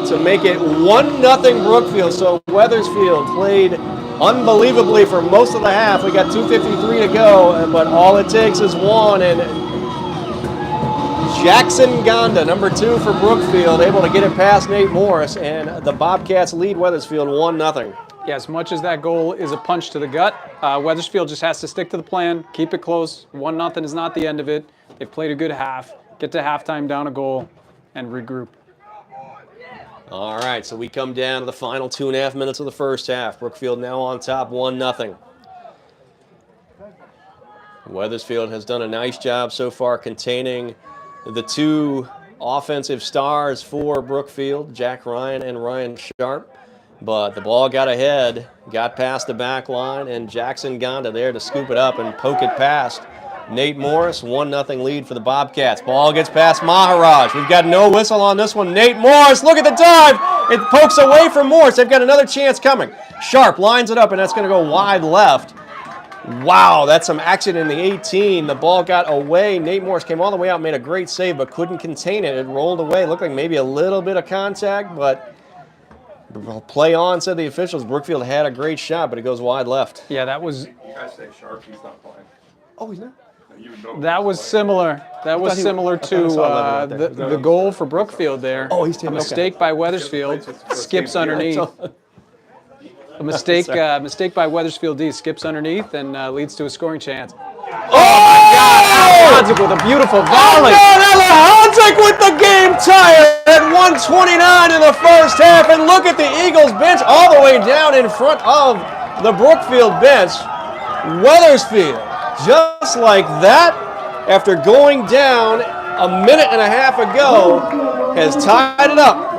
Speaker 1: to make it 1-0 Brookfield. So Wethersfield played unbelievably for most of the half. We got 2:53 to go, but all it takes is one, and Jackson Ganda, number 2 for Brookfield, able to get it past Nate Morris, and the Bobcats lead Wethersfield 1-0.
Speaker 2: Yeah, as much as that goal is a punch to the gut, Wethersfield just has to stick to the plan, keep it close. 1-0 is not the end of it. They've played a good half. Get to halftime down a goal and regroup.
Speaker 1: All right, so we come down to the final 2.5 minutes of the first half. Brookfield now on top, 1-0. Wethersfield has done a nice job so far containing the 2 offensive stars for Brookfield, Jack Ryan and Ryan Sharp. But the ball got ahead, got past the back line, and Jackson Ganda there to scoop it up and poke it past Nate Morris. 1-0 lead for the Bobcats. Ball gets past Maharaj. We've got no whistle on this one. Nate Morris, look at the dive. It pokes away from Morris. They've got another chance coming. Sharp lines it up, and that's going to go wide left. Wow, that's some action in the 18. The ball got away. Nate Morris came all the way out, made a great save, but couldn't contain it. It rolled away. Looked like maybe a little bit of contact, but play on, said the officials. Brookfield had a great shot, but it goes wide left.
Speaker 2: Yeah, that was.
Speaker 4: You guys say Sharp, he's not playing.
Speaker 1: Oh, he's not?
Speaker 2: That was similar. That was similar to the goal for Brookfield there.
Speaker 1: Oh, he's taking
Speaker 2: a mistake by Wethersfield. Skips underneath. A mistake by Wethersfield D. Skips underneath and leads to a scoring chance.
Speaker 1: Oh, my God!
Speaker 2: Alejandro with a beautiful volley.
Speaker 1: Alejandro with the game tire at 1:29 in the first half. And look at the Eagles bench all the way down in front of the Brookfield bench. Wethersfield, just like that, after going down a minute and a half ago, has tied it up.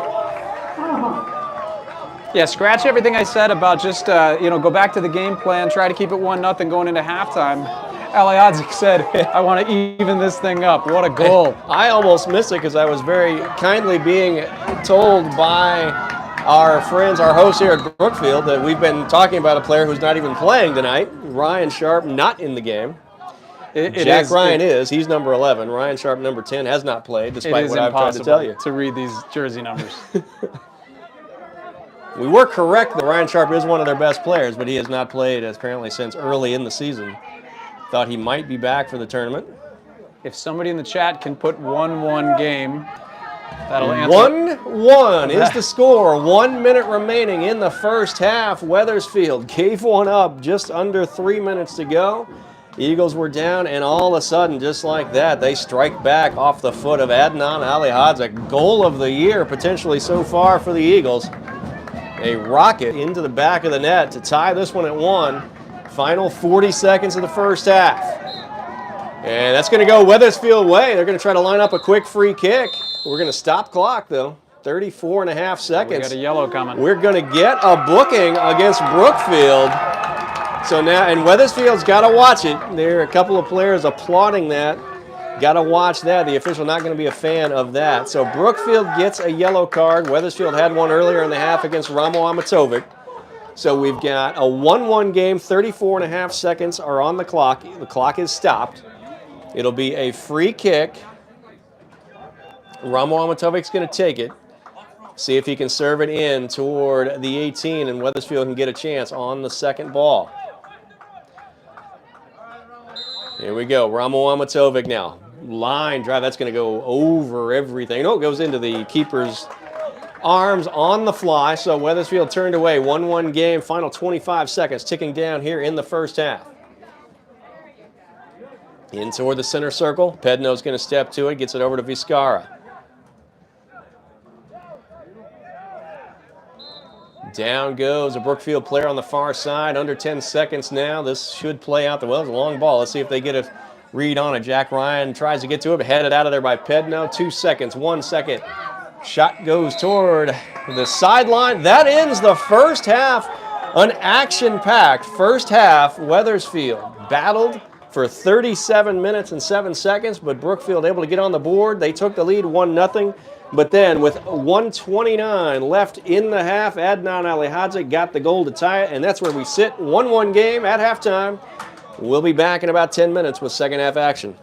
Speaker 2: Yeah, scratch everything I said about just, go back to the game plan, try to keep it 1-0 going into halftime. Alejandro said, I want to even this thing up. What a goal.
Speaker 1: I almost missed it because I was very kindly being told by our friends, our hosts here at Brookfield, that we've been talking about a player who's not even playing tonight. Ryan Sharp not in the game. Jack Ryan is. He's number 11. Ryan Sharp, number 10, has not played, despite what I've tried to tell you.
Speaker 2: It is impossible to read these jersey numbers.
Speaker 1: We were correct that Ryan Sharp is one of their best players, but he has not played apparently since early in the season. Thought he might be back for the tournament.
Speaker 2: If somebody in the chat can put 1-1 game, that'll answer.
Speaker 1: 1-1 is the score. 1 minute remaining in the first half. Wethersfield gave one up just under 3 minutes to go. Eagles were down, and all of a sudden, just like that, they strike back off the foot of Adnan Alihadza. Goal of the year, potentially so far for the Eagles. A rocket into the back of the net to tie this one at 1. Final 40 seconds of the first half. And that's going to go Wethersfield way. They're going to try to line up a quick free kick. We're going to stop clock, though. 34.5 seconds.
Speaker 2: We got a yellow coming.
Speaker 1: We're going to get a booking against Brookfield. So now, and Wethersfield's got to watch it. There are a couple of players applauding that. Got to watch that. The official not going to be a fan of that. So Brookfield gets a yellow card. Wethersfield had one earlier in the half against Ramo Amatovic. So we've got a 1-1 game. 34.5 seconds are on the clock. The clock is stopped. It'll be a free kick. Ramo Amatovic's going to take it. See if he can serve it in toward the 18, and Wethersfield can get a chance on the second ball. Here we go. Ramo Amatovic now. Line drive. That's going to go over everything. No, it goes into the keeper's arms on the fly. So Wethersfield turned away. 1-1 game. Final 25 seconds ticking down here in the first half. In toward the center circle. Pedno's going to step to it. Gets it over to Vizcarra. Down goes a Brookfield player on the far side. Under 10 seconds now. This should play out the well. It's a long ball. Let's see if they get a read on it. Jack Ryan tries to get to it, but headed out of there by Pedno. 2 seconds. 1 second. Shot goes toward the sideline. That ends the first half. An action-packed first half. Wethersfield battled for 37 minutes and 7 seconds, but Brookfield able to get on the board. They took the lead 1-0. But then with 1:29 left in the half, Adnan Alihadze got the goal to tie it, and that's where we sit. 1-1 game at halftime. We'll be back in about 10 minutes with second half action.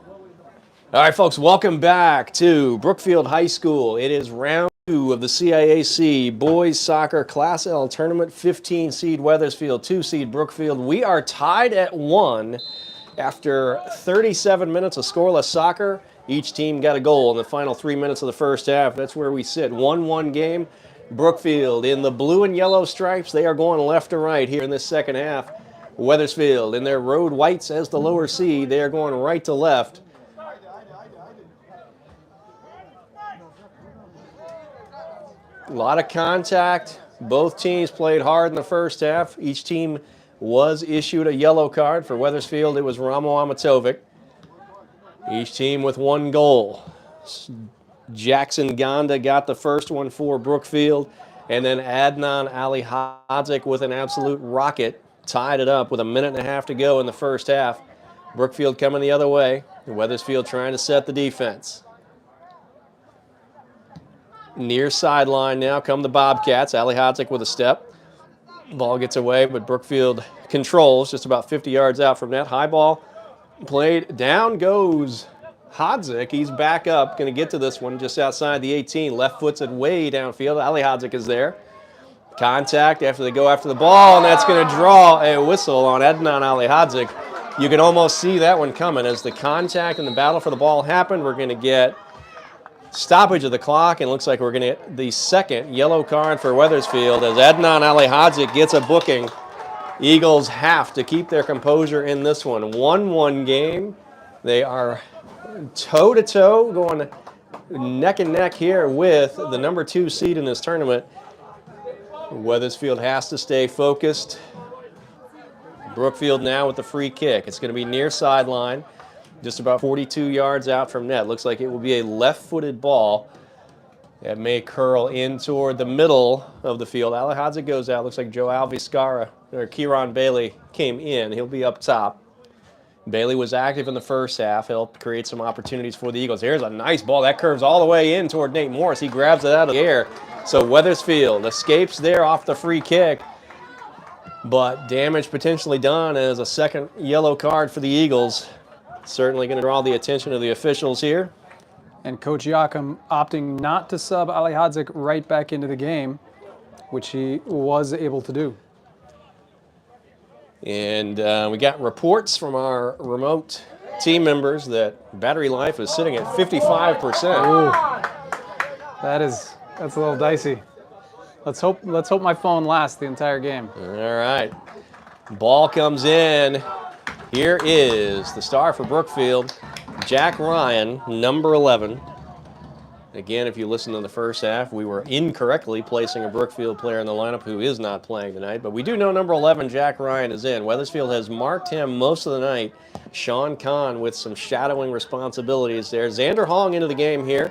Speaker 1: All right, folks, welcome back to Brookfield High School. It is round 2 of the CIAC Boys Soccer Class L Tournament. 15 seed Wethersfield, 2 seed Brookfield. We are tied at 1 after 37 minutes of scoreless soccer. Each team got a goal in the final 3 minutes of the first half. That's where we sit. 1-1 game. Brookfield in the blue and yellow stripes. They are going left to right here in this second half. Wethersfield in their road whites as the lower seed. They are going right to left. A lot of contact. Both teams played hard in the first half. Each team was issued a yellow card. For Wethersfield, it was Ramo Amatovic. Each team with 1 goal. Jackson Gonda got the first one for Brookfield. And then Adnan Ali Hadzik with an absolute rocket tied it up with a minute and a half to go in the first half. Brookfield coming the other way. Wethersfield trying to set the defense. Near sideline now come the Bobcats. Ali Hadzik with a step. Ball gets away, but Brookfield controls just about 50 yards out from net. High ball played. Down goes Hadzik. He's back up. Going to get to this one just outside the 18. Left foot's it way downfield. Ali Hadzik is there. Contact after they go after the ball, and that's going to draw a whistle on Adnan Ali Hadzik. You can almost see that one coming. As the contact and the battle for the ball happened, we're going to get stoppage of the clock, and it looks like we're going to get the second yellow card for Wethersfield as Adnan Ali Hadzik gets a booking. Eagles have to keep their composure in this one. 1-1 game. They are toe-to-toe, going neck and neck here with the number 2 seed in this tournament. Wethersfield has to stay focused. Brookfield now with the free kick. It's going to be near sideline. Just about 42 yards out from net. Looks like it will be a left-footed ball that may curl in toward the middle of the field. Ali Hadzik goes out. Looks like Joao Vizcarra or Kieran Bailey came in. He'll be up top. Bailey was active in the first half. He'll create some opportunities for the Eagles. Here's a nice ball. That curves all the way in toward Nate Morris. He grabs it out of the air. So Wethersfield escapes there off the free kick. But damage potentially done as a second yellow card for the Eagles. Certainly going to draw the attention of the officials here.
Speaker 2: And Coach Yakum opting not to sub Ali Hadzik right back into the game, which he was able to do.
Speaker 1: And we got reports from our remote team members that battery life is sitting at 55%.
Speaker 2: Ooh, that's a little dicey. Let's hope my phone lasts the entire game.
Speaker 1: All right. Ball comes in. Here is the star for Brookfield, Jack Ryan, number 11. Again, if you listen to the first half, we were incorrectly placing a Brookfield player in the lineup who is not playing tonight. But we do know number 11, Jack Ryan, is in. Wethersfield has marked him most of the night. Sean Kahn with some shadowing responsibilities there. Xander Hong into the game here.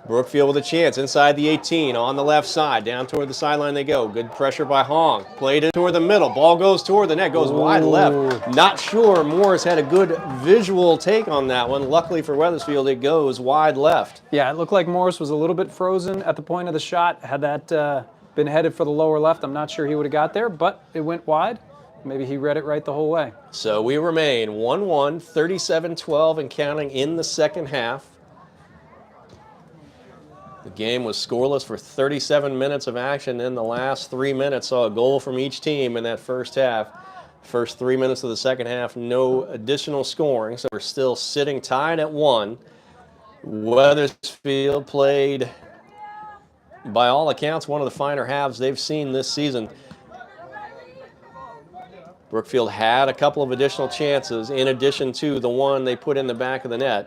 Speaker 1: Brookfield with a chance inside the 18 on the left side. Down toward the sideline they go. Good pressure by Hong. Played it toward the middle. Ball goes toward the net. Goes wide left. Not sure Morris had a good visual take on that one. Luckily for Wethersfield, it goes wide left.
Speaker 2: Yeah, it looked like Morris was a little bit frozen at the point of the shot. Had that been headed for the lower left, I'm not sure he would have got there, but it went wide. Maybe he read it right the whole way.
Speaker 1: So we remain 1-1, 37-12 and counting in the second half. The game was scoreless for 37 minutes of action. In the last 3 minutes, saw a goal from each team in that first half. First 3 minutes of the second half, no additional scoring, so we're still sitting tied at 1. Wethersfield played, by all accounts, one of the finer halves they've seen this season. Brookfield had a couple of additional chances in addition to the one they put in the back of the net.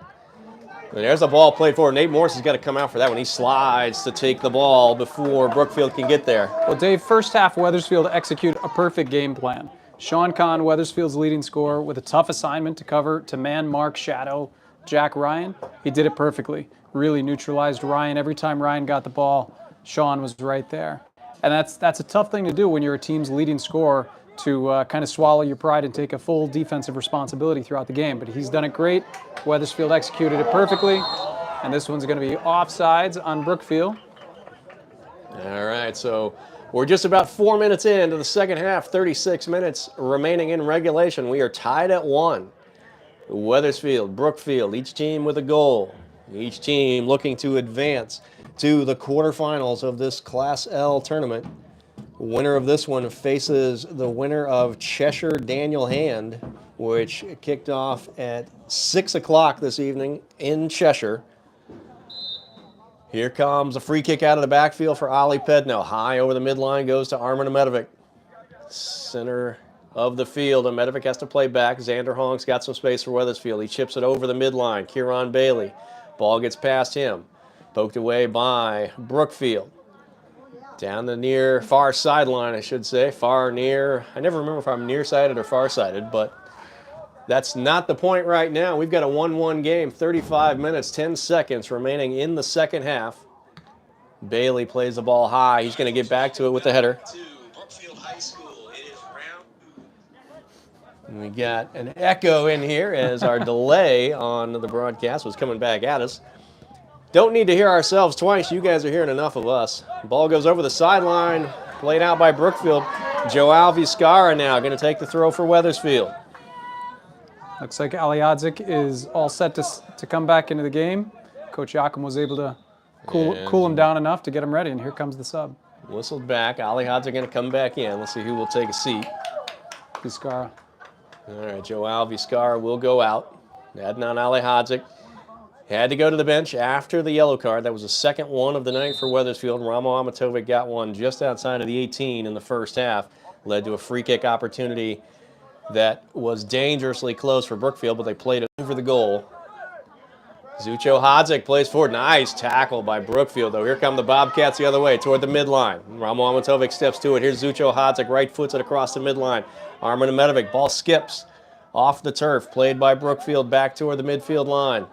Speaker 1: And there's a ball played forward. Nate Morris has got to come out for that one. He slides to take the ball before Brookfield can get there.
Speaker 2: Well, Dave, first half, Wethersfield executed a perfect game plan. Sean Kahn, Wethersfield's leading scorer, with a tough assignment to cover to man mark shadow Jack Ryan. He did it perfectly. Really neutralized Ryan. Every time Ryan got the ball, Sean was right there. And that's a tough thing to do when you're a team's leading scorer, to kind of swallow your pride and take a full defensive responsibility throughout the game. But he's done it great. Wethersfield executed it perfectly. And this one's going to be offsides on Brookfield.
Speaker 1: All right, so we're just about 4 minutes into the second half, 36 minutes remaining in regulation. We are tied at 1. Wethersfield, Brookfield, each team with a goal. Each team looking to advance to the quarterfinals of this Class L tournament. Winner of this one faces the winner of Cheshire Daniel Hand, which kicked off at 6 o'clock this evening in Cheshire. Here comes a free kick out of the backfield for Ali Pedno. High over the midline goes to Armin Amedovic. Center of the field. Amedovic has to play back. Xander Hong's got some space for Wethersfield. He chips it over the midline. Kieran Bailey. Ball gets past him. Poked away by Brookfield. Down the near far sideline, I should say. Far near. I never remember if I'm nearsighted or farsighted, but that's not the point right now. We've got a 1-1 game, 35 minutes, 10 seconds remaining in the second half. Bailey plays the ball high. He's going to get back to it with the header. And we got an echo in here as our delay on the broadcast was coming back at us. Don't need to hear ourselves twice. You guys are hearing enough of us. Ball goes over the sideline, played out by Brookfield. Joao Vizcarra now going to take the throw for Wethersfield.
Speaker 2: Looks like Aliadzik is all set to come back into the game. Coach Yakum was able to cool him down enough to get him ready, and here comes the sub.
Speaker 1: Whistled back. Aliadzik going to come back in. Let's see who will take a seat.
Speaker 2: Vizcarra.
Speaker 1: All right, Joao Vizcarra will go out. Adnan Aliadzik had to go to the bench after the yellow card. That was the second one of the night for Wethersfield. Ramo Amatovic got one just outside of the 18 in the first half. Led to a free kick opportunity that was dangerously close for Brookfield, but they played it over the goal. Zucho Hadzik plays forward. Nice tackle by Brookfield, though. Here come the Bobcats the other way toward the midline. Ramo Amatovic steps to it. Here's Zucho Hadzik, right foots it across the midline. Armin Amedovic, ball skips off the turf, played by Brookfield back toward the midfield line.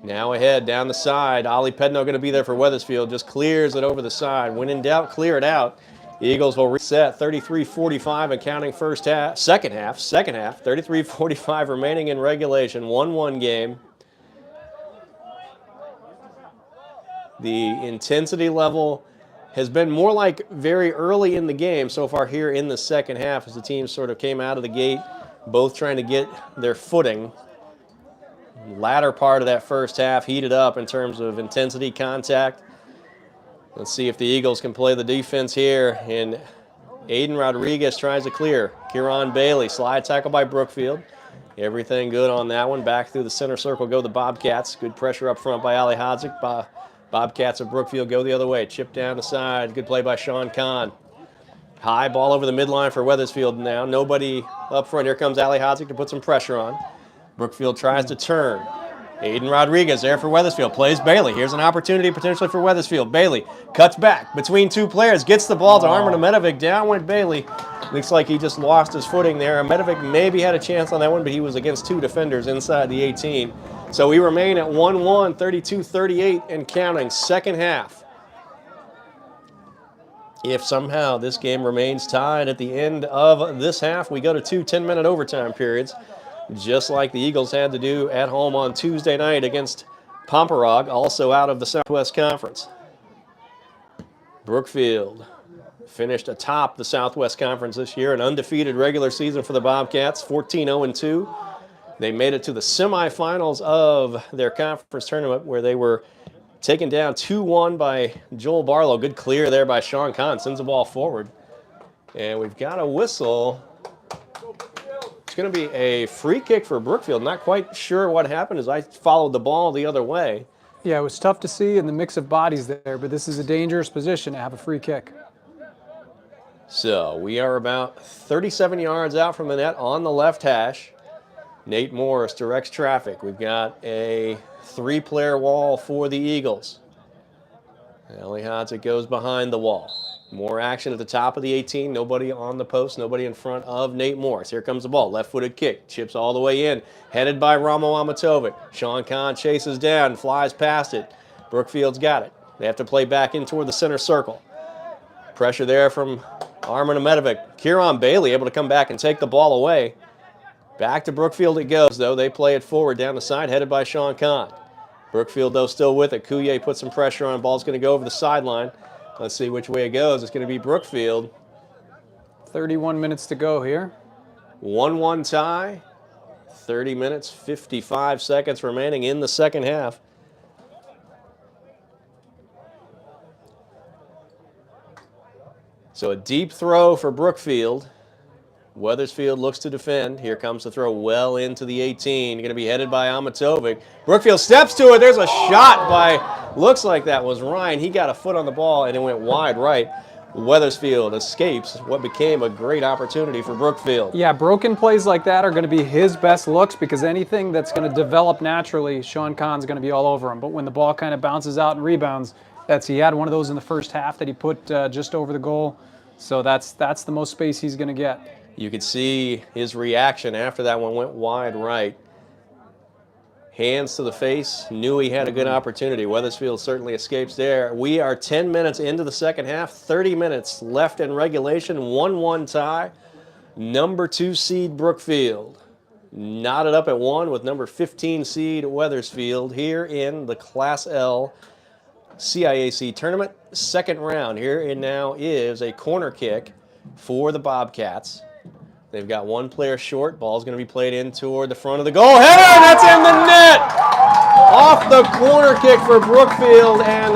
Speaker 1: Now ahead, down the side. Ali Pedno going to be there for Wethersfield. Just clears it over the side. When in doubt, clear it out. Eagles will reset 33-45 and counting second half, 33-45 remaining in regulation, 1-1 game. The intensity level has been more like very early in the game so far here in the second half as the teams sort of came out of the gate, both trying to get their footing. Latter part of that first half heated up in terms of intensity, contact. Let's see if the Eagles can play the defense here. And Aiden Rodriguez tries to clear. Kieran Bailey, slide tackle by Brookfield. Everything good on that one. Back through the center circle go the Bobcats. Good pressure up front by Ali Hadzik. Bobcats of Brookfield go the other way. Chip down the side. Good play by Sean Kahn. High ball over the midline for Wethersfield now. Nobody up front. Here comes Ali Hadzik to put some pressure on. Brookfield tries to turn. Aiden Rodriguez there for Wethersfield. Plays Bailey. Here's an opportunity potentially for Wethersfield. Bailey cuts back between two players. Gets the ball to Armin Amedovic. Down went Bailey. Looks like he just lost his footing there. Amedovic maybe had a chance on that one, but he was against two defenders inside the 18. So we remain at 1-1, 32-38 and counting. Second half. If somehow this game remains tied at the end of this half, we go to two 10-minute overtime periods, just like the Eagles had to do at home on Tuesday night against Pomperog, also out of the Southwest Conference. Brookfield finished atop the Southwest Conference this year, an undefeated regular season for the Bobcats, 14-0-2. They made it to the semifinals of their conference tournament where they were taken down 2-1 by Joel Barlow. Good clear there by Sean Kahn, sends the ball forward. And we've got a whistle. It's going to be a free kick for Brookfield. Not quite sure what happened as I followed the ball the other way.
Speaker 2: Yeah, it was tough to see in the mix of bodies there, but this is a dangerous position to have a free kick.
Speaker 1: So we are about 37 yards out from the net on the left hash. Nate Morris directs traffic. We've got a three-player wall for the Eagles. Ali Hadzik goes behind the wall. More action at the top of the 18. Nobody on the post, nobody in front of Nate Morris. Here comes the ball. Left-footed kick. Chips all the way in. Headed by Ramo Amatovic. Sean Kahn chases down, flies past it. Brookfield's got it. They have to play back in toward the center circle. Pressure there from Armin Amedovic. Kieran Bailey able to come back and take the ball away. Back to Brookfield it goes, though. They play it forward down the side, headed by Sean Kahn. Brookfield, though, still with it. Coulier puts some pressure on. Ball's going to go over the sideline. Let's see which way it goes. It's going to be Brookfield.
Speaker 2: 31 minutes to go here.
Speaker 1: 1-1 tie. 30 minutes, 55 seconds remaining in the second half. So a deep throw for Brookfield. Wethersfield looks to defend. Here comes the throw well into the 18. Going to be headed by Amatovic. Brookfield steps to it. There's a shot by, looks like that was Ryan. He got a foot on the ball and it went wide right. Wethersfield escapes what became a great opportunity for Brookfield.
Speaker 2: Yeah, broken plays like that are going to be his best looks because anything that's going to develop naturally, Sean Kahn's going to be all over him. But when the ball kind of bounces out and rebounds, he had one of those in the first half that he put just over the goal. So that's the most space he's going to get.
Speaker 1: You could see his reaction after that one went wide right. Hands to the face, knew he had a good opportunity. Wethersfield certainly escapes there. We are 10 minutes into the second half, 30 minutes left in regulation, 1-1 tie. Number 2 seed Brookfield knotted up at 1 with number 15 seed Wethersfield here in the Class L CIAC tournament. Second round. Here and now is a corner kick for the Bobcats. They've got one player short. Ball's going to be played in toward the front of the goal. Header, and that's in the net! Off the corner kick for Brookfield, and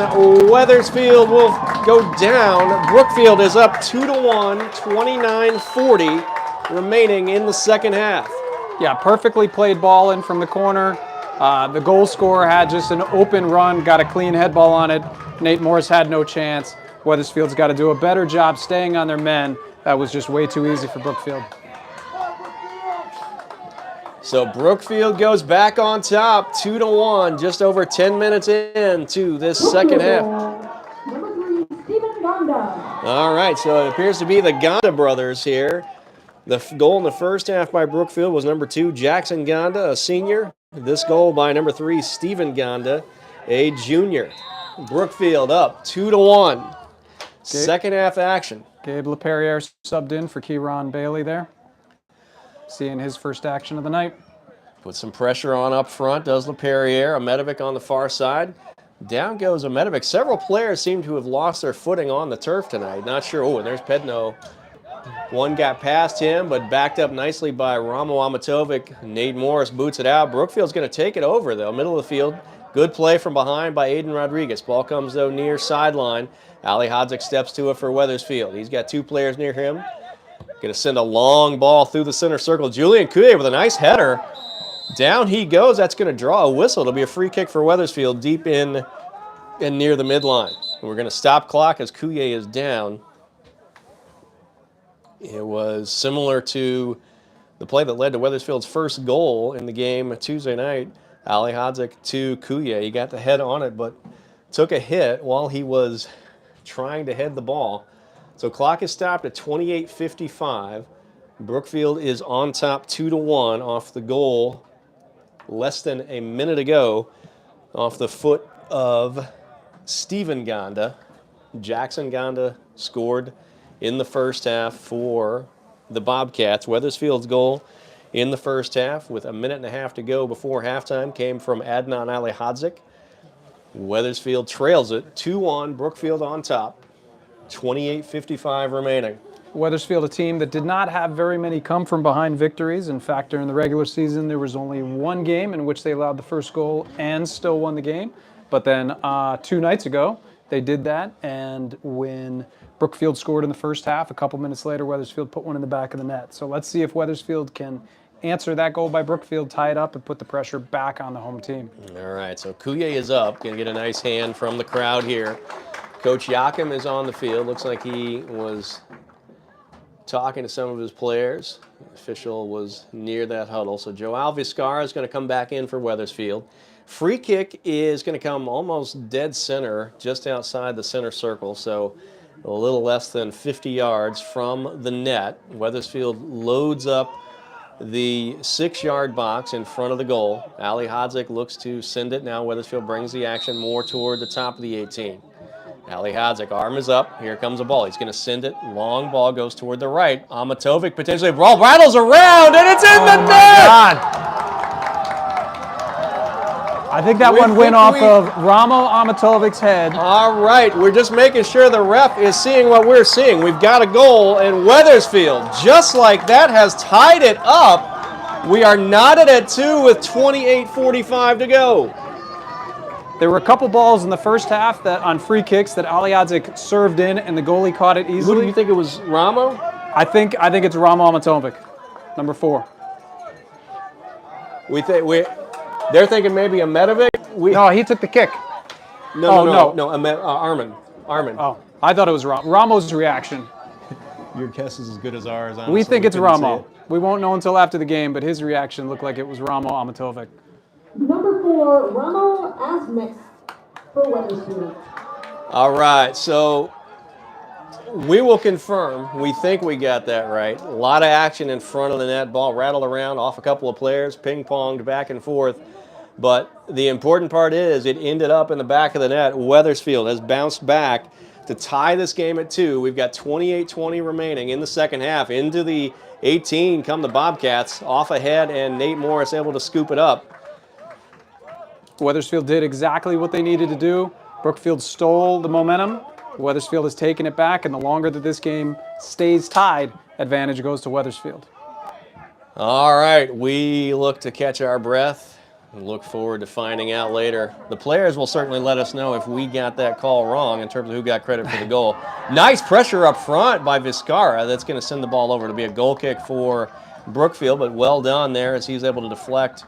Speaker 1: Wethersfield will go down. Brookfield is up 2-1, 29-40 remaining in the second half.
Speaker 2: Yeah, perfectly played ball in from the corner. The goal scorer had just an open run, got a clean head ball on it. Nate Morris had no chance. Wethersfield's got to do a better job staying on their men. That was just way too easy for Brookfield.
Speaker 1: So Brookfield goes back on top, 2-1, just over 10 minutes into this second half.
Speaker 3: Number 3, Stephen Gonda.
Speaker 1: All right, so it appears to be the Gonda brothers here. The goal in the first half by Brookfield was number 2, Jackson Gonda, a senior. This goal by number 3, Stephen Gonda, a junior. Brookfield up 2-1. Second half action.
Speaker 2: Gabe LaPerriere subbed in for Kieran Bailey there. Seeing his first action of the night.
Speaker 1: Put some pressure on up front, does LaPerriere. Amedovic on the far side. Down goes Amedovic. Several players seem to have lost their footing on the turf tonight. Not sure. Oh, and there's Pedno. One got past him, but backed up nicely by Ramo Amatovic. Nate Morris boots it out. Brookfield's going to take it over, though. Middle of the field. Good play from behind by Aiden Rodriguez. Ball comes, though, near sideline. Ali Hodzik steps to it for Wethersfield. He's got 2 players near him. Going to send a long ball through the center circle. Julian Couye with a nice header. Down he goes. That's going to draw a whistle. It'll be a free kick for Wethersfield deep in and near the midline. We're going to stop clock as Couye is down. It was similar to the play that led to Wethersfield's first goal in the game Tuesday night. Ali Hodzik to Couye. He got the head on it, but took a hit while he was trying to head the ball. So clock is stopped at 28:55. Brookfield is on top 2-1 off the goal less than a minute ago off the foot of Stephen Gonda. Jackson Gonda scored in the first half for the Bobcats. Wethersfield's goal in the first half with a minute and a half to go before halftime came from Adnan Ali Hodzik. Wethersfield trails it 2-1, Brookfield on top. 28:55 remaining.
Speaker 2: Wethersfield, a team that did not have very many come-from-behind victories. In fact, during the regular season, there was only one game in which they allowed the first goal and still won the game. But then 2 nights ago, they did that, and when Brookfield scored in the first half, a couple minutes later, Wethersfield put one in the back of the net. So let's see if Wethersfield can answer that goal by Brookfield, tie it up, and put the pressure back on the home team.
Speaker 1: All right, so Couye is up. Going to get a nice hand from the crowd here. Coach Yakim is on the field. Looks like he was talking to some of his players. The official was near that huddle. So Joao Vizcarra is going to come back in for Wethersfield. Free kick is going to come almost dead center, just outside the center circle. So a little less than 50 yards from the net. Wethersfield loads up the 6-yard box in front of the goal. Ali Hodzik looks to send it. Now Wethersfield brings the action more toward the top of the 18. Ali Hodzik, arm is up. Here comes the ball. He's going to send it. Long ball goes toward the right. Amatovic potentially. Ball rattles around, and it's in the net!
Speaker 2: God. I think that one went off of Ramo Amatovic's head.
Speaker 1: All right, we're just making sure the ref is seeing what we're seeing. We've got a goal, and Wethersfield, just like that, has tied it up We are knotted at 2 with 28:45 to go.
Speaker 2: There were a couple balls in the first half that on free kicks that Ali Hadzik served in, and the goalie caught it
Speaker 1: Who
Speaker 2: easily.
Speaker 1: do you think it was, Ramo?
Speaker 2: I think it's Ramo Amatovic, number 4.
Speaker 1: They're thinking maybe a Medovic.
Speaker 2: No, he took the kick.
Speaker 1: No, Armin.
Speaker 2: Oh, I thought it was Ramo's reaction.
Speaker 1: Your guess is as good as ours. Honestly.
Speaker 2: We think it's
Speaker 1: couldn't see
Speaker 2: Ramo.
Speaker 1: it.
Speaker 2: We won't know until after the game, but his reaction looked like it was Ramo Amatovic.
Speaker 3: Number 4, Ramo Asmix for Wethersfield.
Speaker 1: All right, so we will confirm. We think we got that right. A lot of action in front of the net. Ball rattled around off a couple of players, ping-ponged back and forth. But the important part is it ended up in the back of the net. Wethersfield has bounced back to tie this game at 2. We've got 28-20 remaining in the second half. Into the 18 come the Bobcats. Off ahead, and Nate Morris able to scoop it up.
Speaker 2: Wethersfield did exactly what they needed to do. Brookfield stole the momentum. Wethersfield has taken it back, and the longer that this game stays tied, advantage goes to Wethersfield.
Speaker 1: All right, we look to catch our breath and look forward to finding out later. The players will certainly let us know if we got that call wrong in terms of who got credit for the goal. Nice pressure up front by Vizcarra. That's going to send the ball over to be a goal kick for Brookfield, but well done there as he's able to deflect.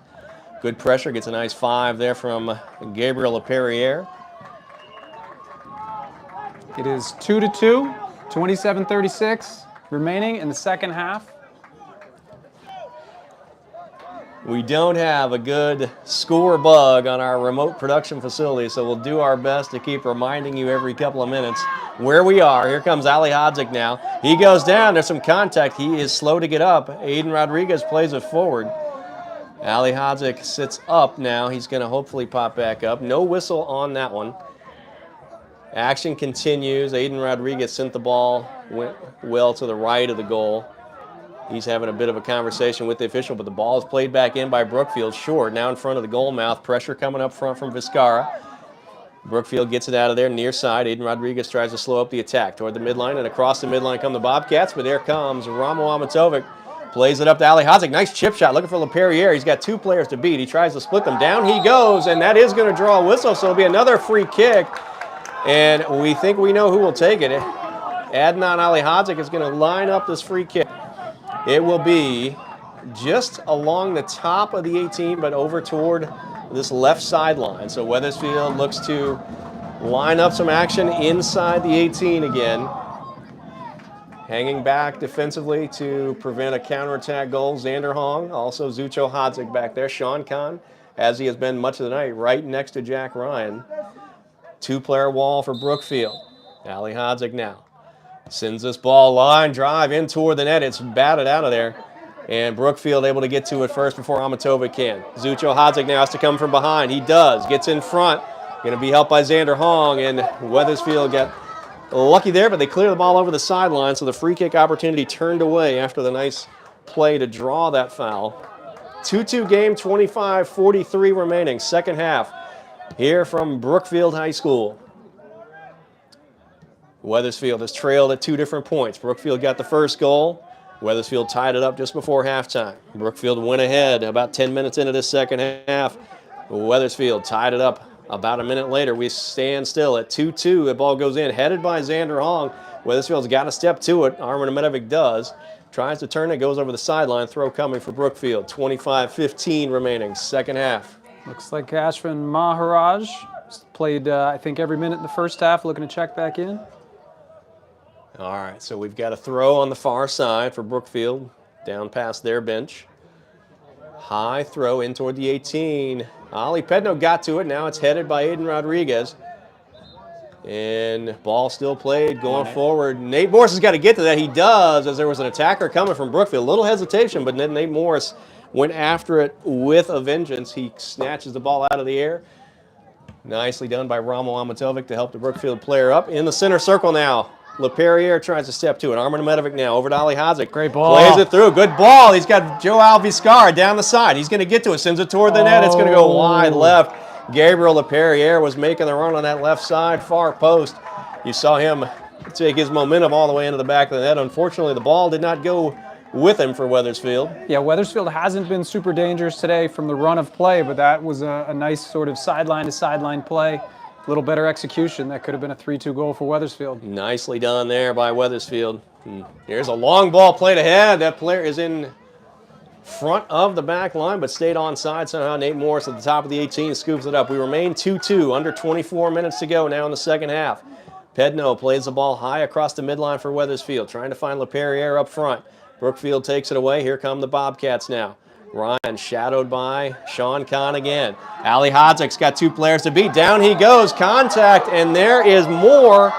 Speaker 1: Good pressure, gets a nice 5 there from Gabriel Leperrier.
Speaker 2: It is 2-2, 27-36 remaining in the second half.
Speaker 1: We don't have a good score bug on our remote production facility, so we'll do our best to keep reminding you every couple of minutes where we are. Here comes Ali Hadzik now. He goes down. There's some contact. He is slow to get up. Aiden Rodriguez plays it forward. Ali Hadzik sits up now. He's going to hopefully pop back up. No whistle on that one. Action continues. Aiden Rodriguez sent the ball, went well to the right of the goal. He's having a bit of a conversation with the official, but the ball is played back in by Brookfield. Short, now in front of the goal mouth. Pressure coming up front from Vizcarra. Brookfield gets it out of there near side. Aiden Rodriguez tries to slow up the attack toward the midline, and across the midline come the Bobcats, but there comes Ramo Amatovic. Plays it up to Ali Hadzik. Nice chip shot looking for Leperrier. He's got 2 players to beat. He tries to split them down. He goes, and that is going to draw a whistle, so it'll be another free kick. And we think we know who will take it. Adnan Ali Hadzik is going to line up this free kick. It will be just along the top of the 18, but over toward this left sideline. So Wethersfield looks to line up some action inside the 18 again. Hanging back defensively to prevent a counterattack goal. Xander Hong, also Zucho Hadzik back there. Sean Kahn, as he has been much of the night, right next to Jack Ryan. 2-player wall for Brookfield. Ali Hadzik now sends this ball line drive in toward the net. It's batted out of there. And Brookfield able to get to it first before Amatovic can. Zucho Hadzik now has to come from behind. He does. Gets in front. Going to be helped by Xander Hong. And Wethersfield got lucky there, but they clear the ball over the sideline, so the free kick opportunity turned away after the nice play to draw that foul. 2-2 game, 25-43 remaining, second half. Here from Brookfield High School. Wethersfield has trailed at 2 different points. Brookfield got the first goal. Wethersfield tied it up just before halftime. Brookfield went ahead about 10 minutes into this second half. Wethersfield tied it up about a minute later. We stand still at 2-2. The ball goes in, headed by Xander Hong. Wethersfield's got to step to it. Armin Medovic does. Tries to turn it, goes over the sideline. Throw coming for Brookfield. 25-15 remaining, second half.
Speaker 2: Looks like Ashvin Maharaj played, I think, every minute in the first half, looking to check back in.
Speaker 1: All right, so we've got a throw on the far side for Brookfield, down past their bench. High throw in toward the 18. Ali Pedno got to it. Now it's headed by Aiden Rodriguez. And ball still played going forward. Nate Morris has got to get to that. He does, as there was an attacker coming from Brookfield. A little hesitation, but then Nate Morris went after it with a vengeance. He snatches the ball out of the air. Nicely done by Ramo Amatovic to help the Brookfield player up. In the center circle now. Leperrier tries to step to it. Armin Medovic now over to Ali Hadzik.
Speaker 2: Great ball.
Speaker 1: Plays it through. Good ball. He's got Joao Vizcarra down the side. He's going to get to it. Sends it toward the net. It's going to go wide left. Gabriel Leperrier was making the run on that left side, far post. You saw him take his momentum all the way into the back of the net. Unfortunately, the ball did not go with him for Wethersfield.
Speaker 2: Yeah, Wethersfield hasn't been super dangerous today from the run of play, but that was a nice sort of sideline to sideline play. A little better execution. That could have been a 3-2 goal for Wethersfield.
Speaker 1: Nicely done there by Wethersfield. Here's a long ball played ahead. That player is in front of the back line, but stayed onside somehow. Nate Morris at the top of the 18 scoops it up. We remain 2-2, under 24 minutes to go now in the second half. Pedno plays the ball high across the midline for Wethersfield, trying to find LePerriere up front. Brookfield takes it away. Here come the Bobcats now. Ryan shadowed by Sean Kahn again. Ali Hodzik's got 2 players to beat. Down he goes. Contact, and there is more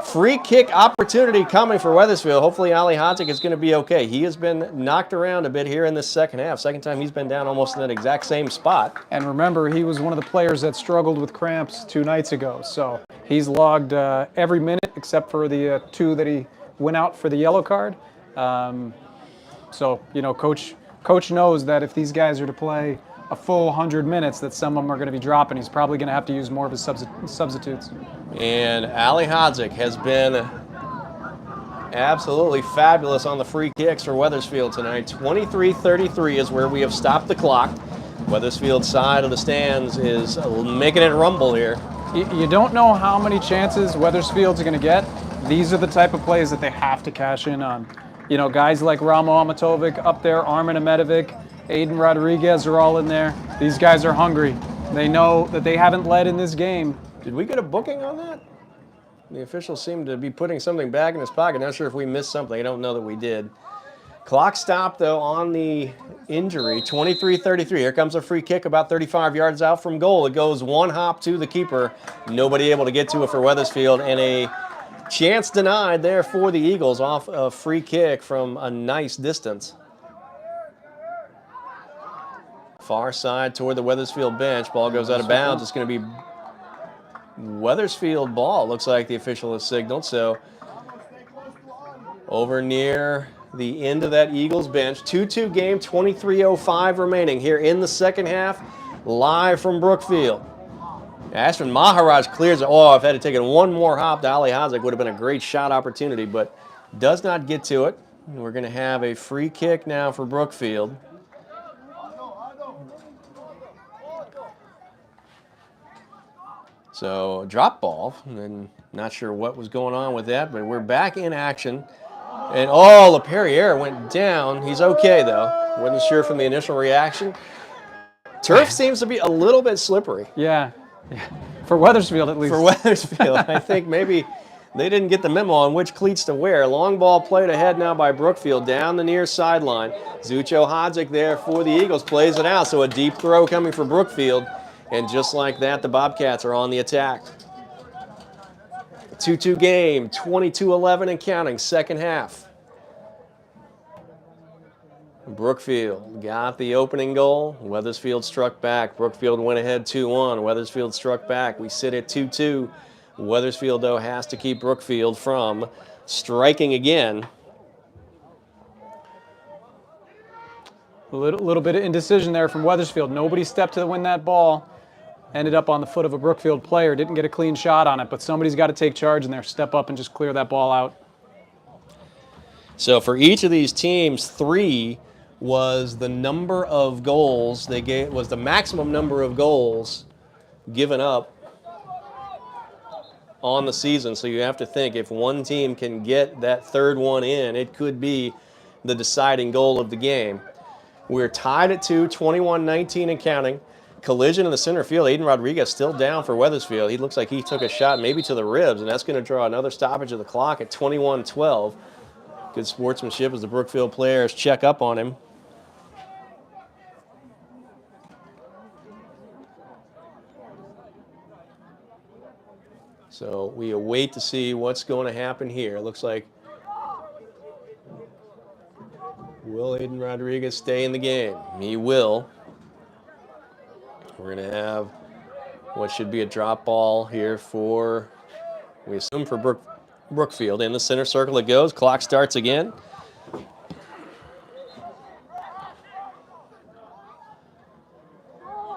Speaker 1: free kick opportunity coming for Wethersfield. Hopefully Ali Hodzik is going to be okay. He has been knocked around a bit here in this second half. Second time he's been down almost in that exact same spot.
Speaker 2: And remember, he was one of the players that struggled with cramps 2 nights ago. So he's logged every minute except for the 2 that he went out for the yellow card. So, you know, Coach knows that if these guys are to play a full 100 minutes, that some of them are going to be dropping. He's probably going to have to use more of his substitutes.
Speaker 1: And Ali Hodzik has been absolutely fabulous on the free kicks for Wethersfield tonight. 23-33 is where we have stopped the clock. Wethersfield's side of the stands is making it rumble here.
Speaker 2: You don't know how many chances Wethersfield's going to get. These are the type of plays that they have to cash in on. You know, guys like Ramo Amatovic up there, Armin Amedovic, Aiden Rodriguez are all in there. These guys are hungry. They know that they haven't led in this game.
Speaker 1: Did we get a booking on that? The officials seem to be putting something back in his pocket. Not sure if we missed something. I don't know that we did. Clock stopped, though, on the injury. 23-33. Here comes a free kick about 35 yards out from goal. It goes one hop to the keeper. Nobody able to get to it for Wethersfield. And a chance denied there for the Eagles off a free kick from a nice distance. Far side toward the Wethersfield bench. Ball goes out of bounds. It's going to be Wethersfield ball. Looks like the official has signaled. So over near the end of that Eagles bench. 2-2 game, 23:05 remaining here in the second half. Live from Brookfield. Ashton Maharaj clears it. Oh, if that had taken one more hop to Ali Hazik, would have been a great shot opportunity, but does not get to it. We're going to have a free kick now for Brookfield. So drop ball, and not sure what was going on with that, but we're back in action. And oh, LePerriere went down. He's okay though. Wasn't sure from the initial reaction. Turf seems to be a little bit slippery.
Speaker 2: Yeah. For Wethersfield at least.
Speaker 1: For Wethersfield, I think maybe they didn't get the memo on which cleats to wear. Long ball played ahead now by Brookfield down the near sideline. Zucho Hodzik there for the Eagles plays it out. So a deep throw coming for Brookfield. And just like that, the Bobcats are on the attack. 2-2 game, 22-11 and counting, second half. Brookfield got the opening goal. Wethersfield struck back. Brookfield went ahead 2-1. Wethersfield struck back. We sit at 2-2. Wethersfield, though, has to keep Brookfield from striking again.
Speaker 2: A little bit of indecision there from Wethersfield. Nobody stepped to win that ball. Ended up on the foot of a Brookfield player. Didn't get a clean shot on it, but somebody's got to take charge in there, step up and just clear that ball out.
Speaker 1: So for each of these teams, 3 was the number of goals they gave, was the maximum number of goals given up on the season. So you have to think if one team can get that third one in, it could be the deciding goal of the game. We're tied at 2, 21-19 and counting. Collision in the center field. Aiden Rodriguez still down for Wethersfield. He looks like he took a shot maybe to the ribs, and that's going to draw another stoppage of the clock at 21-12. Good sportsmanship as the Brookfield players check up on him. So we await to see what's going to happen here. It looks like will Aiden Rodriguez stay in the game? He will. We're going to have what should be a drop ball here for, we assume for Brookfield. In the center circle it goes. Clock starts again.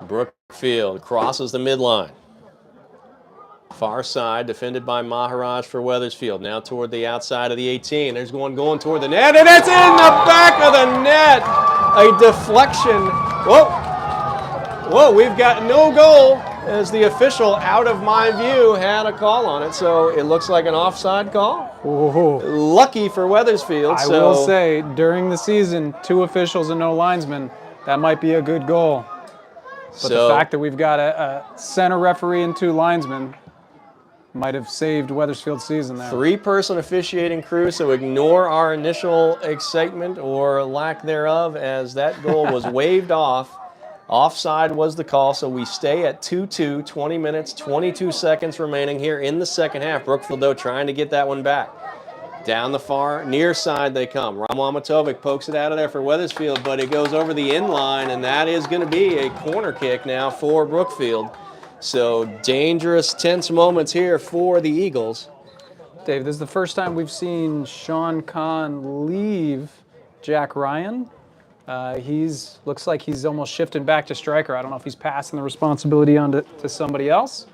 Speaker 1: Brookfield crosses the midline. Far side, defended by Maharaj for Wethersfield. Now toward the outside of the 18. There's one going toward the net, and it's in the back of the net. A deflection. Whoa, we've got no goal as the official, out of my view, had a call on it. So it looks like an offside call.
Speaker 2: Ooh.
Speaker 1: Lucky for Wethersfield.
Speaker 2: I will say, during the season, 2 officials and no linesmen, that might be a good goal. But the fact that we've got a center referee and 2 linesmen might have saved Wethersfield's season there.
Speaker 1: 3-person officiating crew, so ignore our initial excitement or lack thereof as that goal was waved off. Offside was the call, so we stay at 2-2, 20 minutes, 22 seconds remaining here in the second half. Brookfield, though, trying to get that one back. Down the far near side they come. Ramo Amatovic pokes it out of there for Wethersfield, but it goes over the in line, and that is going to be a corner kick now for Brookfield. So dangerous, tense moments here for the Eagles.
Speaker 2: Dave, this is the first time we've seen Sean Kahn leave Jack Ryan. Looks like he's almost shifting back to striker. I don't know if he's passing the responsibility on to somebody else.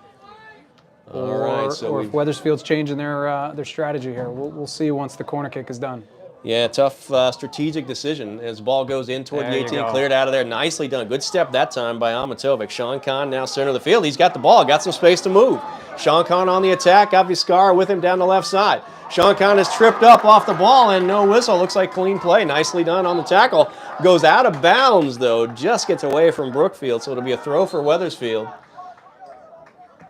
Speaker 2: Or if Wethersfield's changing their strategy here. We'll see once the corner kick is done.
Speaker 1: Yeah, tough strategic decision as the ball goes in toward the 18, cleared out of there. Nicely done. Good step that time by Amatovic. Sean Kahn now center of the field. He's got the ball, got some space to move. Sean Kahn on the attack, got Vizcarra with him down the left side. Sean Kahn is tripped up off the ball and no whistle. Looks like clean play. Nicely done on the tackle. Goes out of bounds, though. Just gets away from Brookfield, so it'll be a throw for Wethersfield.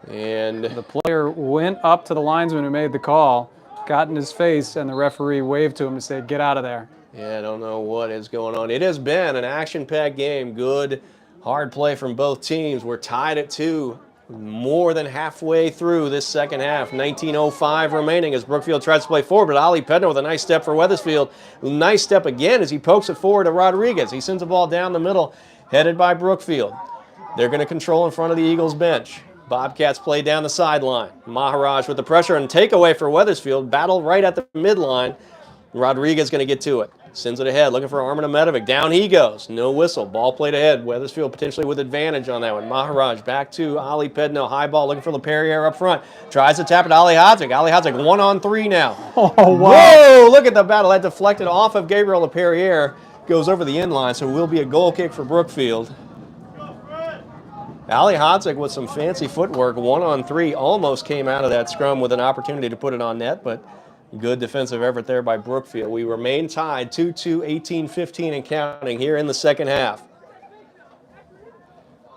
Speaker 1: And
Speaker 2: the player went up to the linesman who made the call, got in his face, and the referee waved to him to say, get out of there.
Speaker 1: Yeah, I don't know what is going on. It has been an action-packed game. Good, hard play from both teams. We're tied at 2, more than halfway through this second half. 19:05 remaining as Brookfield tries to play forward, but Ali Pedner with a nice step for Wethersfield. Nice step again as he pokes it forward to Rodriguez. He sends the ball down the middle, headed by Brookfield. They're going to control in front of the Eagles bench. Bobcats play down the sideline. Maharaj with the pressure and takeaway for Wethersfield. Battle right at the midline. Rodriguez going to get to it. Sends it ahead, looking for Armin Amedovic. Down he goes. No whistle. Ball played ahead. Wethersfield potentially with advantage on that one. Maharaj back to Ali Pedno. High ball looking for LePerriere up front. Tries to tap it. Ali Hadzik. Ali Hadzik 1-on-3 now.
Speaker 2: Oh, wow.
Speaker 1: Whoa, look at the battle. That deflected off of Gabriel LePerriere. Goes over the inline, so it will be a goal kick for Brookfield. Ali Hadzik with some fancy footwork, 1-on-3, almost came out of that scrum with an opportunity to put it on net, but good defensive effort there by Brookfield. We remain tied 2-2, 18-15 and counting here in the second half.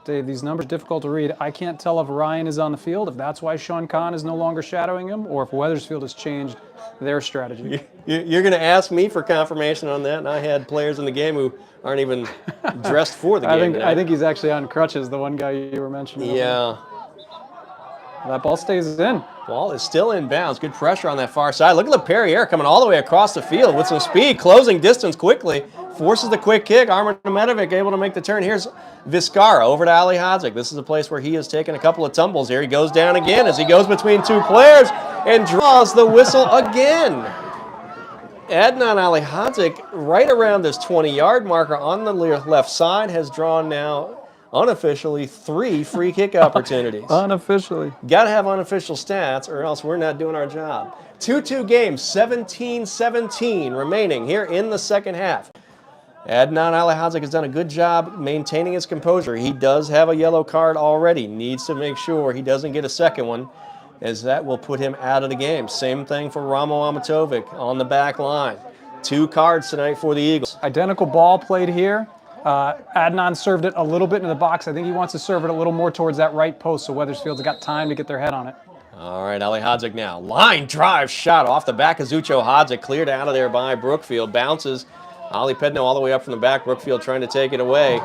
Speaker 2: Dave, these numbers are difficult to read. I can't tell if Ryan is on the field, if that's why Sean Kahn is no longer shadowing him, or if Wethersfield has changed their strategy.
Speaker 1: You're going to ask me for confirmation on that, and I had players in the game who aren't even dressed for the game.
Speaker 2: I think he's actually on crutches, the one guy you were mentioning.
Speaker 1: Yeah.
Speaker 2: That ball stays in.
Speaker 1: Ball is still in bounds. Good pressure on that far side. Look at LePerriere coming all the way across the field with some speed, closing distance quickly. Forces the quick kick. Armin Amedovic able to make the turn. Here's Vizcarra over to Ali Hadzik. This is a place where he has taken a couple of tumbles here. He goes down again as he goes between 2 players and draws the whistle again. Adnan Ali Hadzik, right around this 20-yard marker on the left side, has drawn now unofficially 3 free kick opportunities.
Speaker 2: Unofficially.
Speaker 1: Got to have unofficial stats or else we're not doing our job. 2-2 game, 17-17 remaining here in the second half. Adnan Ali Hadzik has done a good job maintaining his composure. He does have a yellow card already. Needs to make sure he doesn't get a second one, as that will put him out of the game. Same thing for Ramo Amatovic on the back line. 2 cards tonight for the Eagles.
Speaker 2: Identical ball played here. Adnan served it a little bit into the box. I think he wants to serve it a little more towards that right post, so Wethersfield's got time to get their head on it.
Speaker 1: All right, Ali Hadzik now. Line drive shot off the back of Zucho Hadzik. Cleared out of there by Brookfield. Bounces. Ali Pedno all the way up from the back. Brookfield trying to take it away.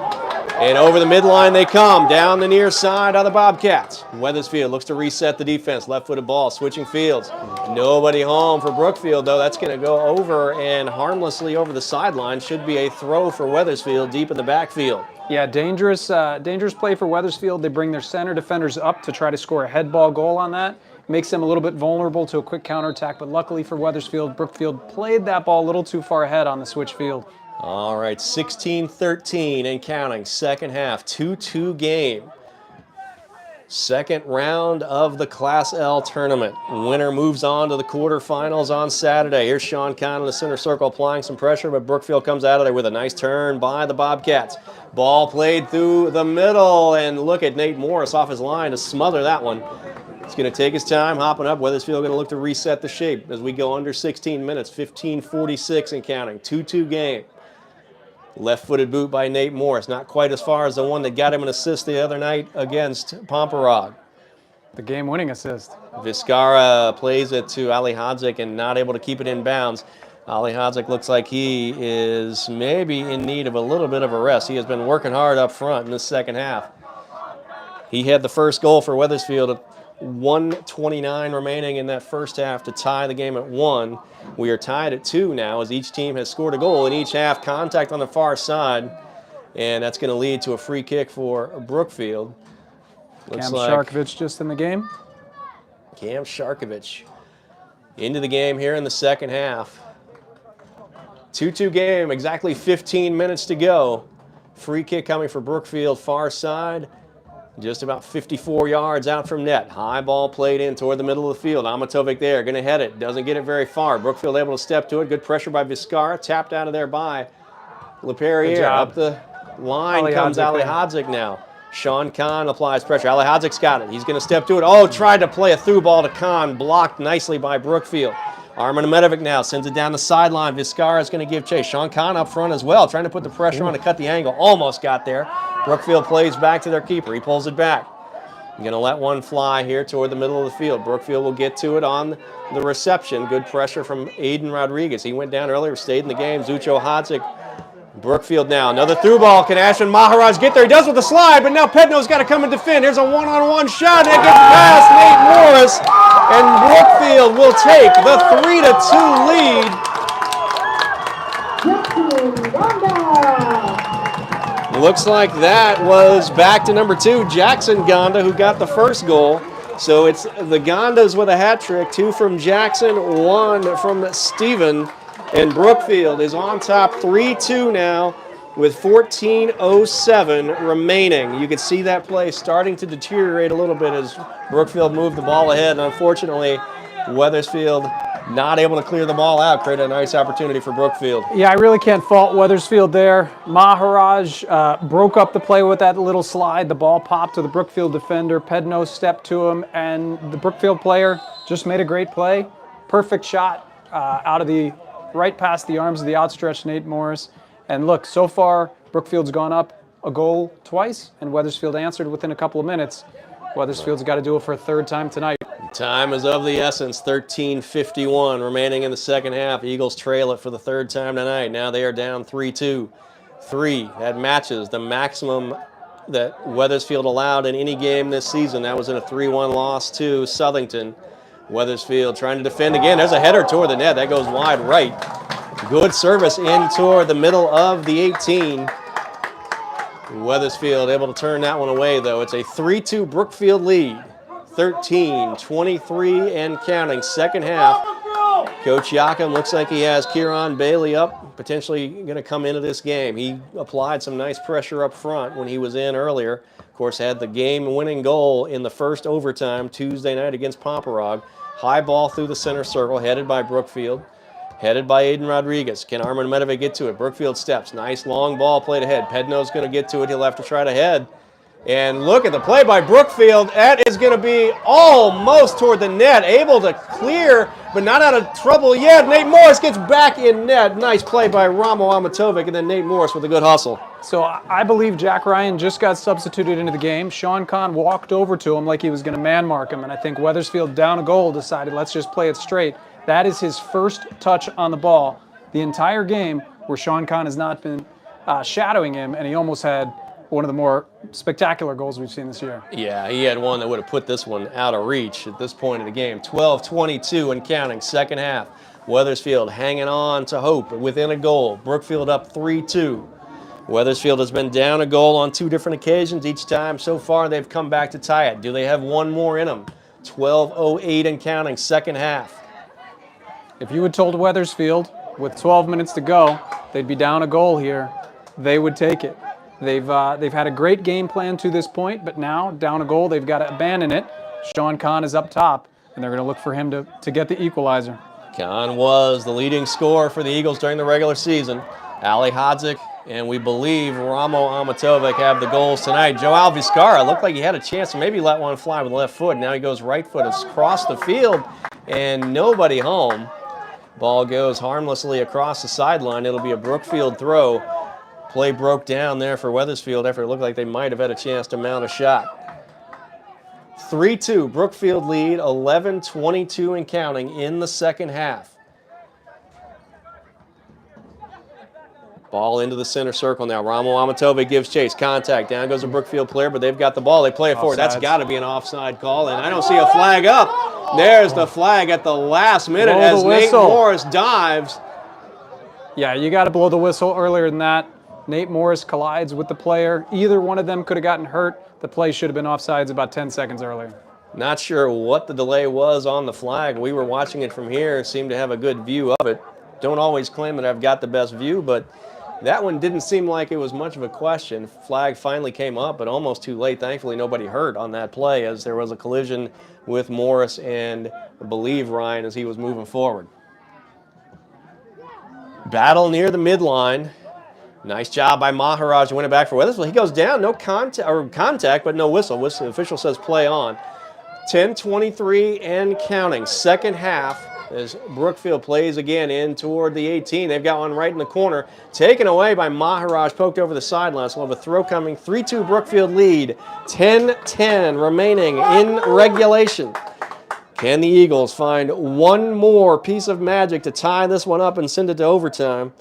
Speaker 1: And over the midline they come. Down the near side of the Bobcats. Wethersfield looks to reset the defense. Left-footed ball, switching fields. Nobody home for Brookfield, though. That's going to go over and harmlessly over the sideline. Should be a throw for Wethersfield deep in the backfield.
Speaker 2: Yeah, dangerous play for Wethersfield. They bring their center defenders up to try to score a head ball goal on that. Makes them a little bit vulnerable to a quick counterattack, but luckily for Wethersfield, Brookfield played that ball a little too far ahead on the switch field.
Speaker 1: All right, 16-13 and counting. Second half, 2-2 game. Second round of the Class L tournament. Winner moves on to the quarterfinals on Saturday. Here's Sean Kahn in the center circle applying some pressure, but Brookfield comes out of there with a nice turn by the Bobcats. Ball played through the middle, and look at Nate Morris off his line to smother that one. He's going to take his time, hopping up. Wethersfield going to look to reset the shape as we go under 16 minutes, 15:46 and counting. 2-2 game. Left-footed boot by Nate Morris, not quite as far as the one that got him an assist the other night against Pomperog.
Speaker 2: The game-winning assist.
Speaker 1: Vizcara plays it to Ali Hadzik and not able to keep it in bounds. Ali Hadzik looks like he is maybe in need of a little bit of a rest. He has been working hard up front in the second half. He had the first goal for Wethersfield at 1:29 remaining in that first half to tie the game at 1. We are tied at 2 now as each team has scored a goal in each half. Contact on the far side, and that's going to lead to a free kick for Brookfield.
Speaker 2: Cam Sharkovich just in the game.
Speaker 1: Cam Sharkovich into the game here in the second half. 2-2 game, exactly 15 minutes to go. Free kick coming for Brookfield, far side. Just about 54 yards out from net. High ball played in toward the middle of the field. Amatovic there, going to head it. Doesn't get it very far. Brookfield able to step to it. Good pressure by Vizcara. Tapped out of there by LePerriere. Up the line comes Ali Hadzik now. Sean Kahn applies pressure. Ali Hadzik's got it. He's going to step to it. Oh, tried to play a through ball to Kahn. Blocked nicely by Brookfield. Armin Amedovic now sends it down the sideline. Vizcara is going to give chase. Sean Kahn up front as well, trying to put the pressure on to cut the angle. Almost got there. Brookfield plays back to their keeper. He pulls it back. Going to let one fly here toward the middle of the field. Brookfield will get to it on the reception. Good pressure from Aiden Rodriguez. He went down earlier, stayed in the game. Zucho Hadzik. Brookfield now. Another through ball. Can Ashwin Maharaj get there? He does with the slide, but now Pedno's got to come and defend. Here's a one-on-one shot. It gets past Nate Morris, and Brookfield will take the 3-2 lead. Looks like that was back to number 2, Jackson Gonda, who got the first goal. So it's the Gondas with a hat trick. 2 from Jackson, 1 from Steven. And Brookfield is on top 3-2 now with 14:07 remaining. You can see that play starting to deteriorate a little bit as Brookfield moved the ball ahead. And unfortunately, Wethersfield not able to clear the ball out. Created a nice opportunity for Brookfield.
Speaker 2: Yeah, I really can't fault Wethersfield there. Maharaj broke up the play with that little slide. The ball popped to the Brookfield defender. Pedno stepped to him, and the Brookfield player just made a great play. Perfect shot out of the right past the arms of the outstretched Nate Morris. And look, so far, Brookfield's gone up a goal twice, and Wethersfield answered within a couple of minutes. Wethersfield's got to do it for a third time tonight.
Speaker 1: Time is of the essence, 13:51 remaining in the second half. Eagles trail it for the third time tonight. Now they are down 3-2. 3, that matches the maximum that Wethersfield allowed in any game this season. That was in a 3-1 loss to Southington. Wethersfield trying to defend again. There's a header toward the net. That goes wide right. Good service in toward the middle of the 18. Wethersfield able to turn that one away, though. It's a 3-2 Brookfield lead. 13:23 and counting. Second half. Coach Yakum looks like he has Kieran Bailey up, potentially going to come into this game. He applied some nice pressure up front when he was in earlier. Of course, had the game-winning goal in the first overtime Tuesday night against Pomperog. High ball through the center circle, headed by Brookfield. Headed by Aiden Rodriguez. Can Armin Amedovic get to it? Brookfield steps. Nice long ball played ahead. Pedno's going to get to it. He'll have to try to head. And look at the play by Brookfield. That is going to be almost toward the net. Able to clear, but not out of trouble yet. Nate Morris gets back in net. Nice play by Ramo Amatovic, and then Nate Morris with a good hustle.
Speaker 2: So I believe Jack Ryan just got substituted into the game. Sean Kahn walked over to him like he was going to man mark him, and I think Wethersfield, down a goal, decided let's just play it straight. That is his first touch on the ball the entire game where Sean Kahn has not been shadowing him, and he almost had one of the more spectacular goals we've seen this year.
Speaker 1: Yeah, he had one that would have put this one out of reach at this point in the game. 12:22 and counting, second half. Wethersfield hanging on to hope within a goal. Brookfield up 3-2. Wethersfield has been down a goal on 2 different occasions. Each time so far they've come back to tie it. Do they have one more in them? 12:08 and counting, second half.
Speaker 2: If you had told Wethersfield with 12 minutes to go they'd be down a goal here, they would take it. They've had a great game plan to this point, but now, down a goal, they've got to abandon it. Sean Kahn is up top, and they're going to look for him to get the equalizer.
Speaker 1: Kahn was the leading scorer for the Eagles during the regular season. Ali Hodzik and we believe Ramo Amatovic have the goals tonight. Joe Alviscara looked like he had a chance to maybe let one fly with the left foot. Now he goes right foot. It's across the field and nobody home. Ball goes harmlessly across the sideline. It'll be a Brookfield throw. Play broke down there for Wethersfield after it looked like they might have had a chance to mount a shot. 3-2, Brookfield lead, 11:22 and counting in the second half. Ball into the center circle now. Ramo Amatovic gives chase. Contact. Down goes a Brookfield player, but they've got the ball. They play it forward. That's got to be an offside call, and I don't see a flag up. There's the flag at the last minute as Nate Morris dives.
Speaker 2: Yeah, you got to blow the whistle earlier than that. Nate Morris collides with the player. Either one of them could have gotten hurt. The play should have been offsides about 10 seconds earlier.
Speaker 1: Not sure what the delay was on the flag. We were watching it from here. Seemed to have a good view of it. Don't always claim that I've got the best view, but that one didn't seem like it was much of a question. Flag finally came up, but almost too late. Thankfully, nobody hurt on that play as there was a collision with Morris and, I believe, Ryan as he was moving forward. Battle near the midline. Nice job by Maharaj to win it back for Wethersfield. He goes down, no contact, but no whistle. The official says play on. 10:23 and counting. Second half as Brookfield plays again in toward the 18. They've got one right in the corner. Taken away by Maharaj, poked over the sideline. So we'll have a throw coming. 3-2 Brookfield lead. 10:10 remaining in regulation. Can the Eagles find one more piece of magic to tie this one up and send it to overtime?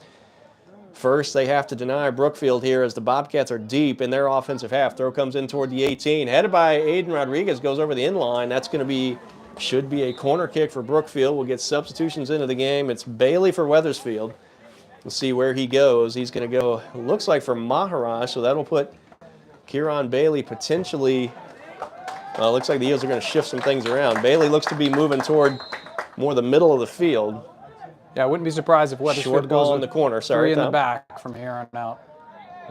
Speaker 1: First, they have to deny Brookfield here as the Bobcats are deep in their offensive half. Throw comes in toward the 18. Headed by Aiden Rodriguez, goes over the inline. That's going to be, should be a corner kick for Brookfield. We'll get substitutions into the game. It's Bailey for Wethersfield. We'll see where he goes. He's going to go, looks like for Maharaj, so that'll put Kieran Bailey potentially, well, it looks like the Eagles are going to shift some things around. Bailey looks to be moving toward more the middle of the field.
Speaker 2: Yeah, I wouldn't be surprised if Wethersfield goes
Speaker 1: in the corner. Sorry,
Speaker 2: three in the back from here on out.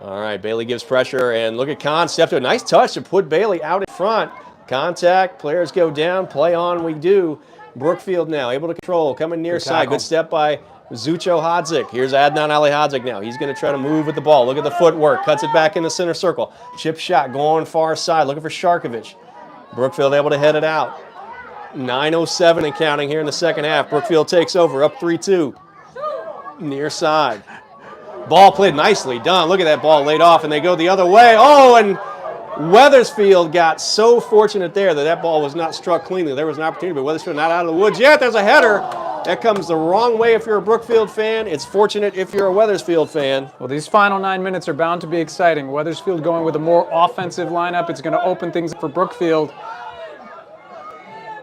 Speaker 1: All right, Bailey gives pressure, and look at Kahn step to a nice touch to put Bailey out in front. Contact, players go down, play on, we do. Brookfield now able to control, coming near side. Good step by Zucho Hodzik. Here's Adnan Ali Hodzik now. He's going to try to move with the ball. Look at the footwork, cuts it back in the center circle. Chip shot going far side, looking for Sharkovich. Brookfield able to head it out. 9:07 and counting here in the second half. Brookfield takes over, up 3-2. Near side. Ball played nicely done. Look at that ball laid off, and they go the other way. Oh, and Wethersfield got so fortunate there that ball was not struck cleanly. There was an opportunity, but Wethersfield not out of the woods yet. There's a header. That comes the wrong way if you're a Brookfield fan. It's fortunate if you're a Wethersfield fan.
Speaker 2: Well, these final 9 minutes are bound to be exciting. Wethersfield going with a more offensive lineup. It's going to open things up for Brookfield.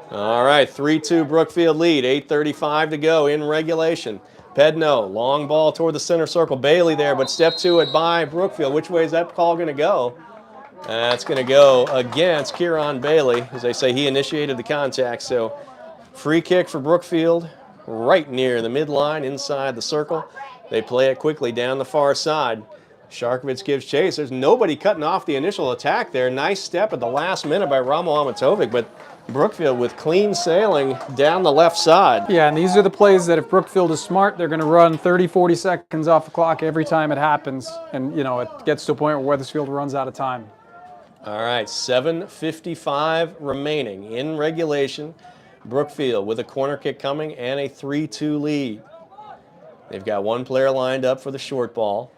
Speaker 1: All right, 3-2 Brookfield lead, 8:35 to go in regulation. Pedno, long ball toward the center circle. Bailey there, but step to it by Brookfield. Which way is that call going to go? That's going to go against Kieran Bailey. As they say, he initiated the contact. So free kick for Brookfield right near the midline inside the circle. They play it quickly down the far side. Sharkovich gives chase. There's nobody cutting off the initial attack there. Nice step at the last minute by Ramo Amatovic, but Brookfield with clean sailing down the left side.
Speaker 2: Yeah, and these are the plays that if Brookfield is smart, they're going to run 30, 40 seconds off the clock every time it happens. And, you know, it gets to a point where Wethersfield runs out of time.
Speaker 1: All right, 7:55 remaining in regulation. Brookfield with a corner kick coming and a 3-2 lead. They've got one player lined up for the short ball.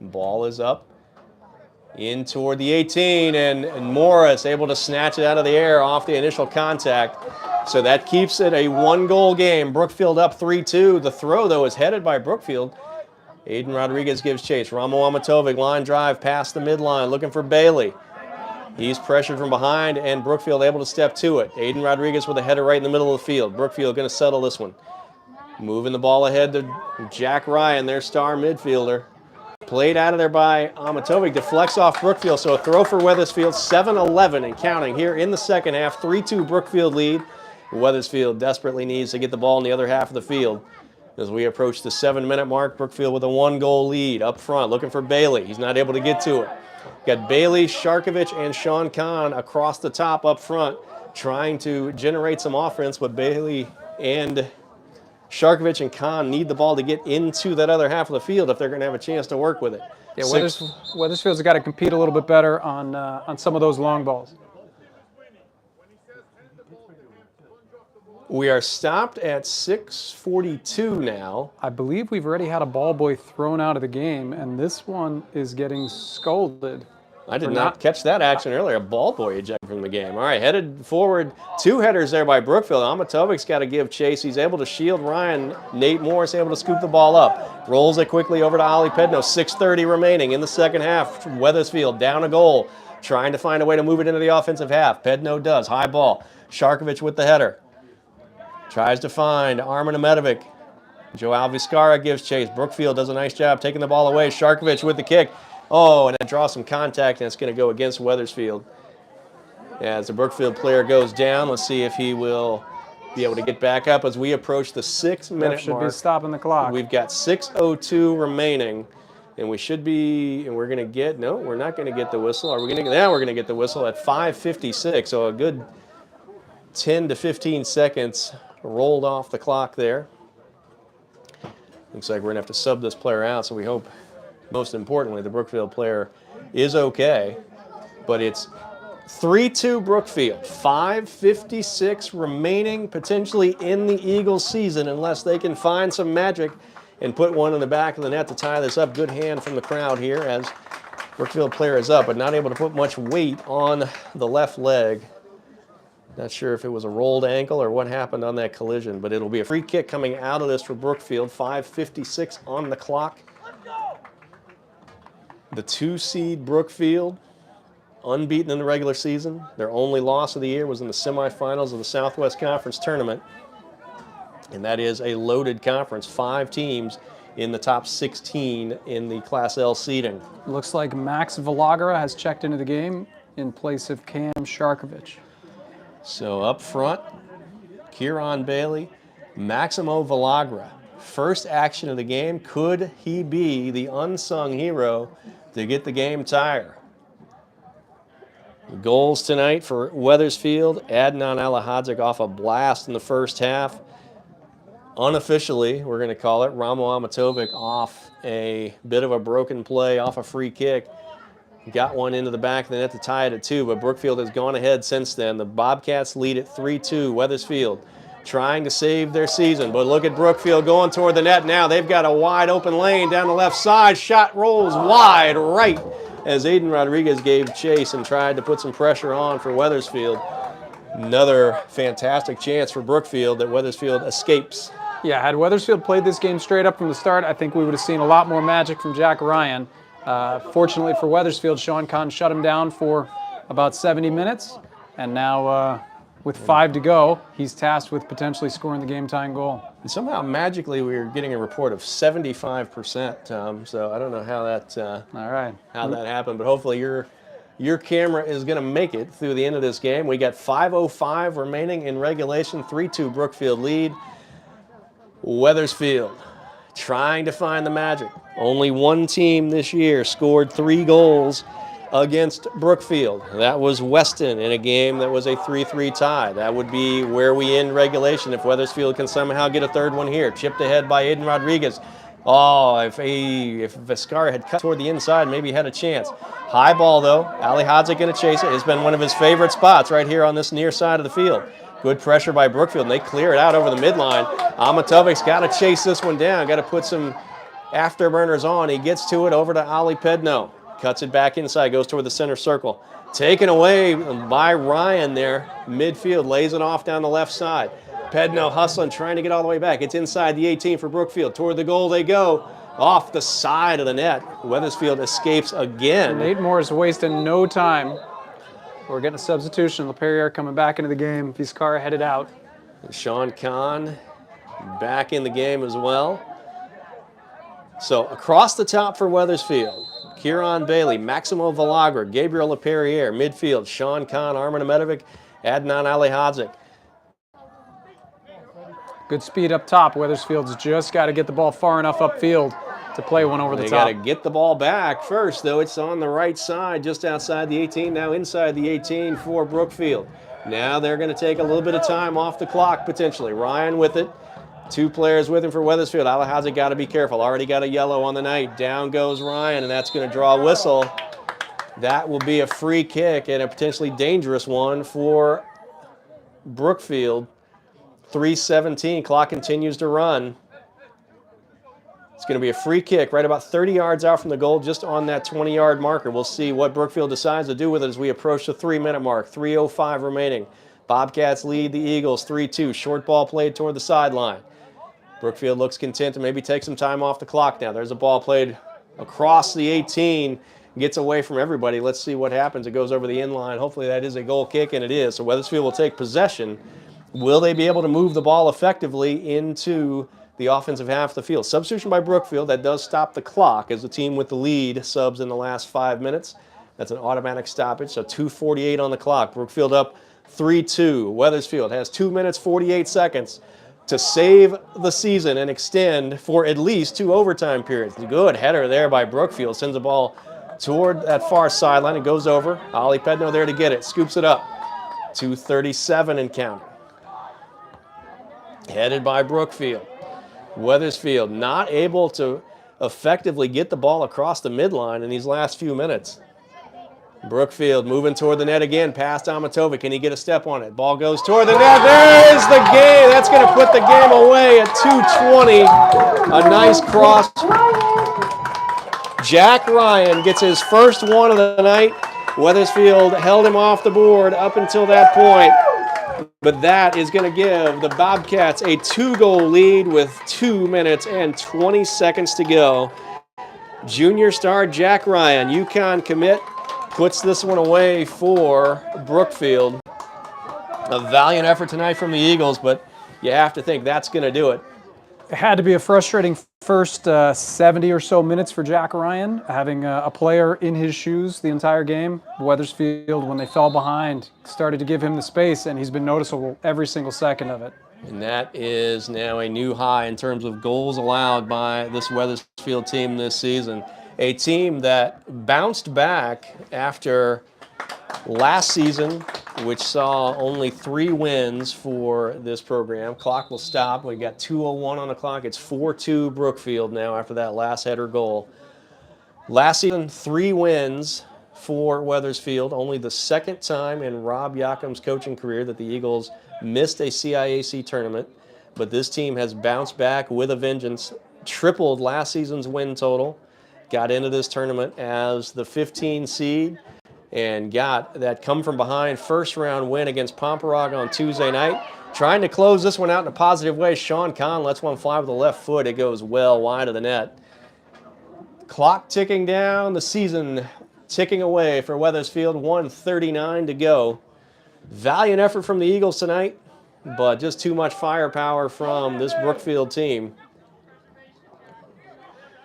Speaker 1: Ball is up. In toward the 18, and Morris able to snatch it out of the air off the initial contact. So that keeps it a one-goal game. Brookfield up 3-2. The throw, though, is headed by Brookfield. Aiden Rodriguez gives chase. Ramo Amatovic, line drive past the midline, looking for Bailey. He's pressured from behind, and Brookfield able to step to it. Aiden Rodriguez with a header right in the middle of the field. Brookfield going to settle this one. Moving the ball ahead to Jack Ryan, their star midfielder. Played out of there by Amatovic, deflects off Brookfield, so a throw for Wethersfield, 7:11 and counting here in the second half, 3-2 Brookfield lead. Wethersfield desperately needs to get the ball in the other half of the field. As we approach the 7-minute mark, Brookfield with a 1-goal lead up front, looking for Bailey. He's not able to get to it. Got Bailey, Sharkovich, and Sean Kahn across the top up front, trying to generate some offense, but Bailey and Sharkovich and Kahn need the ball to get into that other half of the field if they're going to have a chance to work with it.
Speaker 2: Yeah, Wethersfield's got to compete a little bit better on some of those long balls.
Speaker 1: We are stopped at 6:42 now.
Speaker 2: I believe we've already had a ball boy thrown out of the game, and this one is getting scolded.
Speaker 1: I did not catch that action earlier. A ball boy ejected from the game. All right, headed forward. 2 headers there by Brookfield. Amatovic's got to give chase. He's able to shield Ryan. Nate Morris able to scoop the ball up. Rolls it quickly over to Ali Pedno. 6:30 remaining in the second half. Wethersfield down a goal. Trying to find a way to move it into the offensive half. Pedno does. High ball. Sharkovich with the header. Tries to find Armin Amedovic. Joao Vizcarra gives chase. Brookfield does a nice job taking the ball away. Sharkovich with the kick. Oh, and it draws some contact, and it's going to go against Wethersfield. As the Brookfield player goes down, let's see if he will be able to get back up as we approach the 6-minute
Speaker 2: Should
Speaker 1: mark.
Speaker 2: be stopping the clock.
Speaker 1: We've got 6:02 remaining, and we should be, and we're going to get, no, we're not going to get the whistle. Are we going to? Now we're going to get the whistle at 5:56, so a good 10 to 15 seconds rolled off the clock there. Looks like we're going to have to sub this player out, so we hope, most importantly, the Brookfield player is okay. But it's 3-2 Brookfield, 5:56 remaining, potentially in the Eagles season, unless they can find some magic and put one in the back of the net to tie this up. Good hand from the crowd here as Brookfield player is up, but not able to put much weight on the left leg. Not sure if it was a rolled ankle or what happened on that collision, but it'll be a free kick coming out of this for Brookfield. 5:56 on the clock. The 2-seed Brookfield, unbeaten in the regular season. Their only loss of the year was in the semifinals of the Southwest Conference Tournament. And that is a loaded conference. 5 teams in the top 16 in the Class L seeding.
Speaker 2: Looks like Max Villagra has checked into the game in place of Cam Sharkovich.
Speaker 1: So up front, Kieran Bailey, Maximo Villagra. First action of the game. Could he be the unsung hero to get the game tire? Goals tonight for Wethersfield. Adnan Alihadzik off a blast in the first half. Unofficially, we're going to call it, Ramo Amatovic off a bit of a broken play, off a free kick. Got one into the back of the net to tie it at 2, but Brookfield has gone ahead since then. The Bobcats lead at 3-2. Wethersfield trying to save their season, but look at Brookfield going toward the net now. They've got a wide open lane down the left side. Shot rolls wide right as Aiden Rodriguez gave chase and tried to put some pressure on for Wethersfield. Another fantastic chance for Brookfield that Wethersfield escapes.
Speaker 2: Yeah, had Wethersfield played this game straight up from the start, I think we would have seen a lot more magic from Jack Ryan. Fortunately for Wethersfield, Sean Kahn shut him down for about 70 minutes, and now with 5 to go, he's tasked with potentially scoring the game-tying goal.
Speaker 1: And somehow, magically, we were getting a report of 75%, Tom, so I don't know how that,
Speaker 2: All right.
Speaker 1: how that happened, but hopefully your camera is going to make it through the end of this game. We got 5:05 remaining in regulation, 3-2 Brookfield lead. Wethersfield trying to find the magic. Only one team this year scored 3 goals against Brookfield. That was Weston in a game that was a 3-3 tie. That would be where we end regulation if Wethersfield can somehow get a third one here. Chipped ahead by Aiden Rodriguez. Oh, if Vizcarra had cut toward the inside, maybe he had a chance. High ball, though. Ali Hadzik going to chase it. It's been one of his favorite spots right here on this near side of the field. Good pressure by Brookfield, and they clear it out over the midline. Amatovic's got to chase this one down. Got to put some afterburners on. He gets to it over to Ali Pedno. Cuts it back inside, goes toward the center circle. Taken away by Ryan there. Midfield, lays it off down the left side. Pedno hustling, trying to get all the way back. It's inside the 18 for Brookfield. Toward the goal they go. Off the side of the net. Wethersfield escapes again.
Speaker 2: Nate Morris wasting no time. We're getting a substitution. LePerriere coming back into the game. Vizcarra headed out.
Speaker 1: Sean Kahn back in the game as well. So across the top for Wethersfield, Kieran Bailey, Maximo Villagra, Gabriel LePerriere, midfield, Sean Kahn, Armin Amedovic, Adnan Alihadzik.
Speaker 2: Good speed up top. Wethersfield's just got to get the ball far enough upfield to play one over the
Speaker 1: They
Speaker 2: top.
Speaker 1: got to get the ball back first, though. It's on the right side, just outside the 18, now inside the 18 for Brookfield. Now they're going to take a little bit of time off the clock, potentially. Ryan with it. 2 players with him for Wethersfield. Alahazard got to be careful. Already got a yellow on the night. Down goes Ryan, and that's going to draw a whistle. That will be a free kick and a potentially dangerous one for Brookfield. 3:17. Clock continues to run. It's going to be a free kick right about 30 yards out from the goal, just on that 20-yard marker. We'll see what Brookfield decides to do with it as we approach the 3-minute mark. 3:05 remaining. Bobcats lead the Eagles 3-2. Short ball played toward the sideline. Brookfield looks content to maybe take some time off the clock now. There's a ball played across the 18. Gets away from everybody. Let's see what happens. It goes over the inline. Hopefully that is a goal kick, and it is. So Wethersfield will take possession. Will they be able to move the ball effectively into the offensive half of the field? Substitution by Brookfield. That does stop the clock as the team with the lead subs in the last 5 minutes. That's an automatic stoppage, so 2:48 on the clock. Brookfield up 3-2. Wethersfield has 2 minutes, 48 seconds to save the season and extend for at least 2 overtime periods. Good header there by Brookfield. Sends the ball toward that far sideline. It goes over. Ali Pedno there to get it. Scoops it up. 2:37 and counting. Headed by Brookfield. Wethersfield not able to effectively get the ball across the midline in these last few minutes. Brookfield moving toward the net again, past Amatovic. Can he get a step on it? Ball goes toward the net. There's the game. That's going to put the game away at 2:20. A nice cross. Jack Ryan gets his first one of the night. Wethersfield held him off the board up until that point. But that is going to give the Bobcats a 2-goal lead with 2 minutes and 20 seconds to go. Junior star Jack Ryan, UConn commit, puts this one away for Brookfield. A valiant effort tonight from the Eagles, but you have to think that's going to do it.
Speaker 2: It had to be a frustrating first 70 or so minutes for Jack Ryan, having a player in his shoes the entire game. Wethersfield, when they fell behind, started to give him the space, and he's been noticeable every single second of it.
Speaker 1: And that is now a new high in terms of goals allowed by this Wethersfield team this season. A team that bounced back after last season, which saw only 3 wins for this program. Clock will stop. We got 2:01 on the clock. It's 4-2 Brookfield now after that last header goal. Last season, 3 wins for Wethersfield. Only the second time in Rob Yakum's coaching career that the Eagles missed a CIAC tournament. But this team has bounced back with a vengeance. Tripled last season's win total. Got into this tournament as the 15 seed. And got that come-from-behind first-round win against Pomperaug on Tuesday night. Trying to close this one out in a positive way. Sean Kahn lets one fly with the left foot. It goes well wide of the net. Clock ticking down, the season ticking away for Wethersfield. 1:39 to go. Valiant effort from the Eagles tonight, but just too much firepower from this Brookfield team.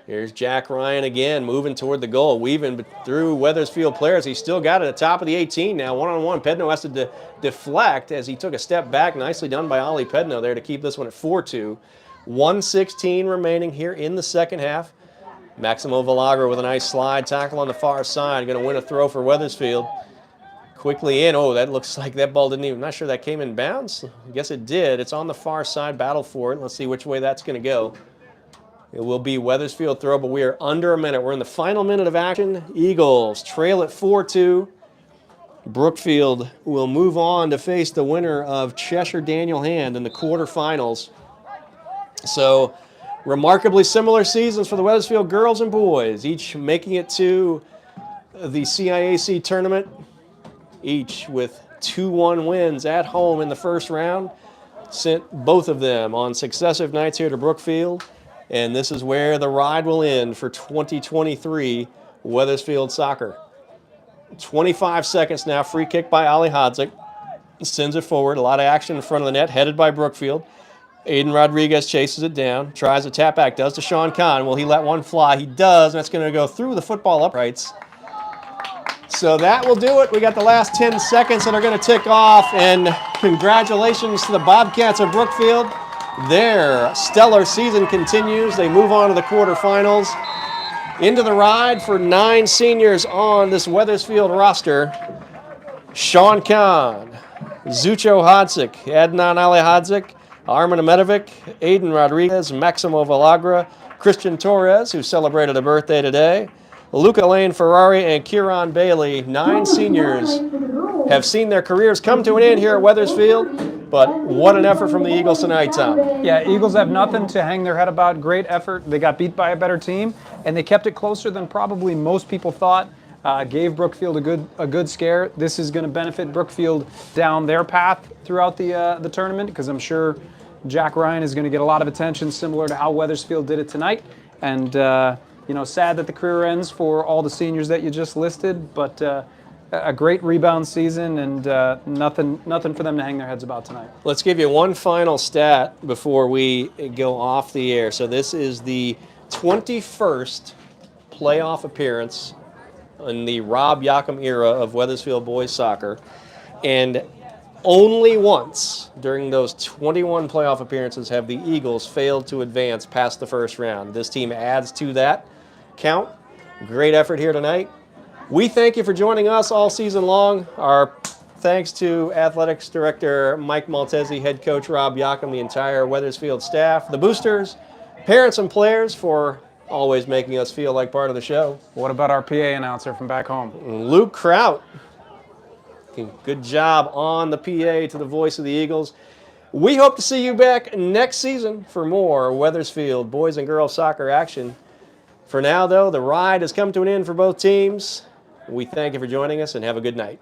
Speaker 1: Here's Jack Ryan again, moving toward the goal, weaving through Wethersfield players. He's still got it at the top of the 18 now, one-on-one. Pedno has to deflect as he took a step back. Nicely done by Ali Pedno there to keep this one at 4-2. 1:16 remaining here in the second half. Maximo Vilagro with a nice slide tackle on the far side. Going to win a throw for Wethersfield. Quickly in. Oh, that looks like that ball didn't even, I'm not sure that came in bounds. I guess it did. It's on the far side, battle for it. Let's see which way that's going to go. It will be Wethersfield throw, but we are under a minute. We're in the final minute of action. Eagles trail at 4-2. Brookfield will move on to face the winner of Cheshire Daniel Hand in the quarterfinals. So, remarkably similar seasons for the Wethersfield girls and boys, each making it to the CIAC tournament, each with 2-1 wins at home in the first round. Sent both of them on successive nights here to Brookfield. And this is where the ride will end for 2023 Wethersfield soccer. 25 seconds now, free kick by Ali Hadzik. Sends it forward, a lot of action in front of the net, headed by Brookfield. Aiden Rodriguez chases it down, tries a tap back, does to Sean Kahn. Will he let one fly? He does, and that's going to go through the football uprights. So that will do it. We got the last 10 seconds that are going to tick off, and congratulations to the Bobcats of Brookfield. Their stellar season continues. They move on to the quarterfinals. Into the ride for 9 seniors on this Wethersfield roster. Sean Kahn, Zucho Hodzik, Adnan Ali Hodzik, Armin Amedovic, Aiden Rodriguez, Maximo Valagra, Christian Torres, who celebrated a birthday today, Luca Lane Ferrari, and Kieran Bailey. 9 seniors have seen their careers come to an end here at Wethersfield, but what an effort from the Eagles tonight, Tom.
Speaker 2: Yeah, Eagles have nothing to hang their head about. Great effort. They got beat by a better team, and they kept it closer than probably most people thought. Gave Brookfield a good scare. This is going to benefit Brookfield down their path throughout the tournament, because I'm sure Jack Ryan is going to get a lot of attention, similar to how Wethersfield did it tonight. And sad that the career ends for all the seniors that you just listed, but a great rebound season, and nothing for them to hang their heads about tonight.
Speaker 1: Let's give you one final stat before we go off the air. So this is the 21st playoff appearance in the Rob Yackham era of Wethersfield boys soccer, and only once during those 21 playoff appearances have the Eagles failed to advance past the first round. This team adds to that count. Great effort here tonight. We thank you for joining us all season long. Our thanks to Athletics Director Mike Maltese, Head Coach Rob Yackham, the entire Wethersfield staff, the boosters, parents and players for always making us feel like part of the show.
Speaker 2: What about our PA announcer from back home?
Speaker 1: Luke Kraut. Good job on the PA to the voice of the Eagles. We hope to see you back next season for more Wethersfield boys and girls soccer action. For now, though, the ride has come to an end for both teams. We thank you for joining us and have a good night.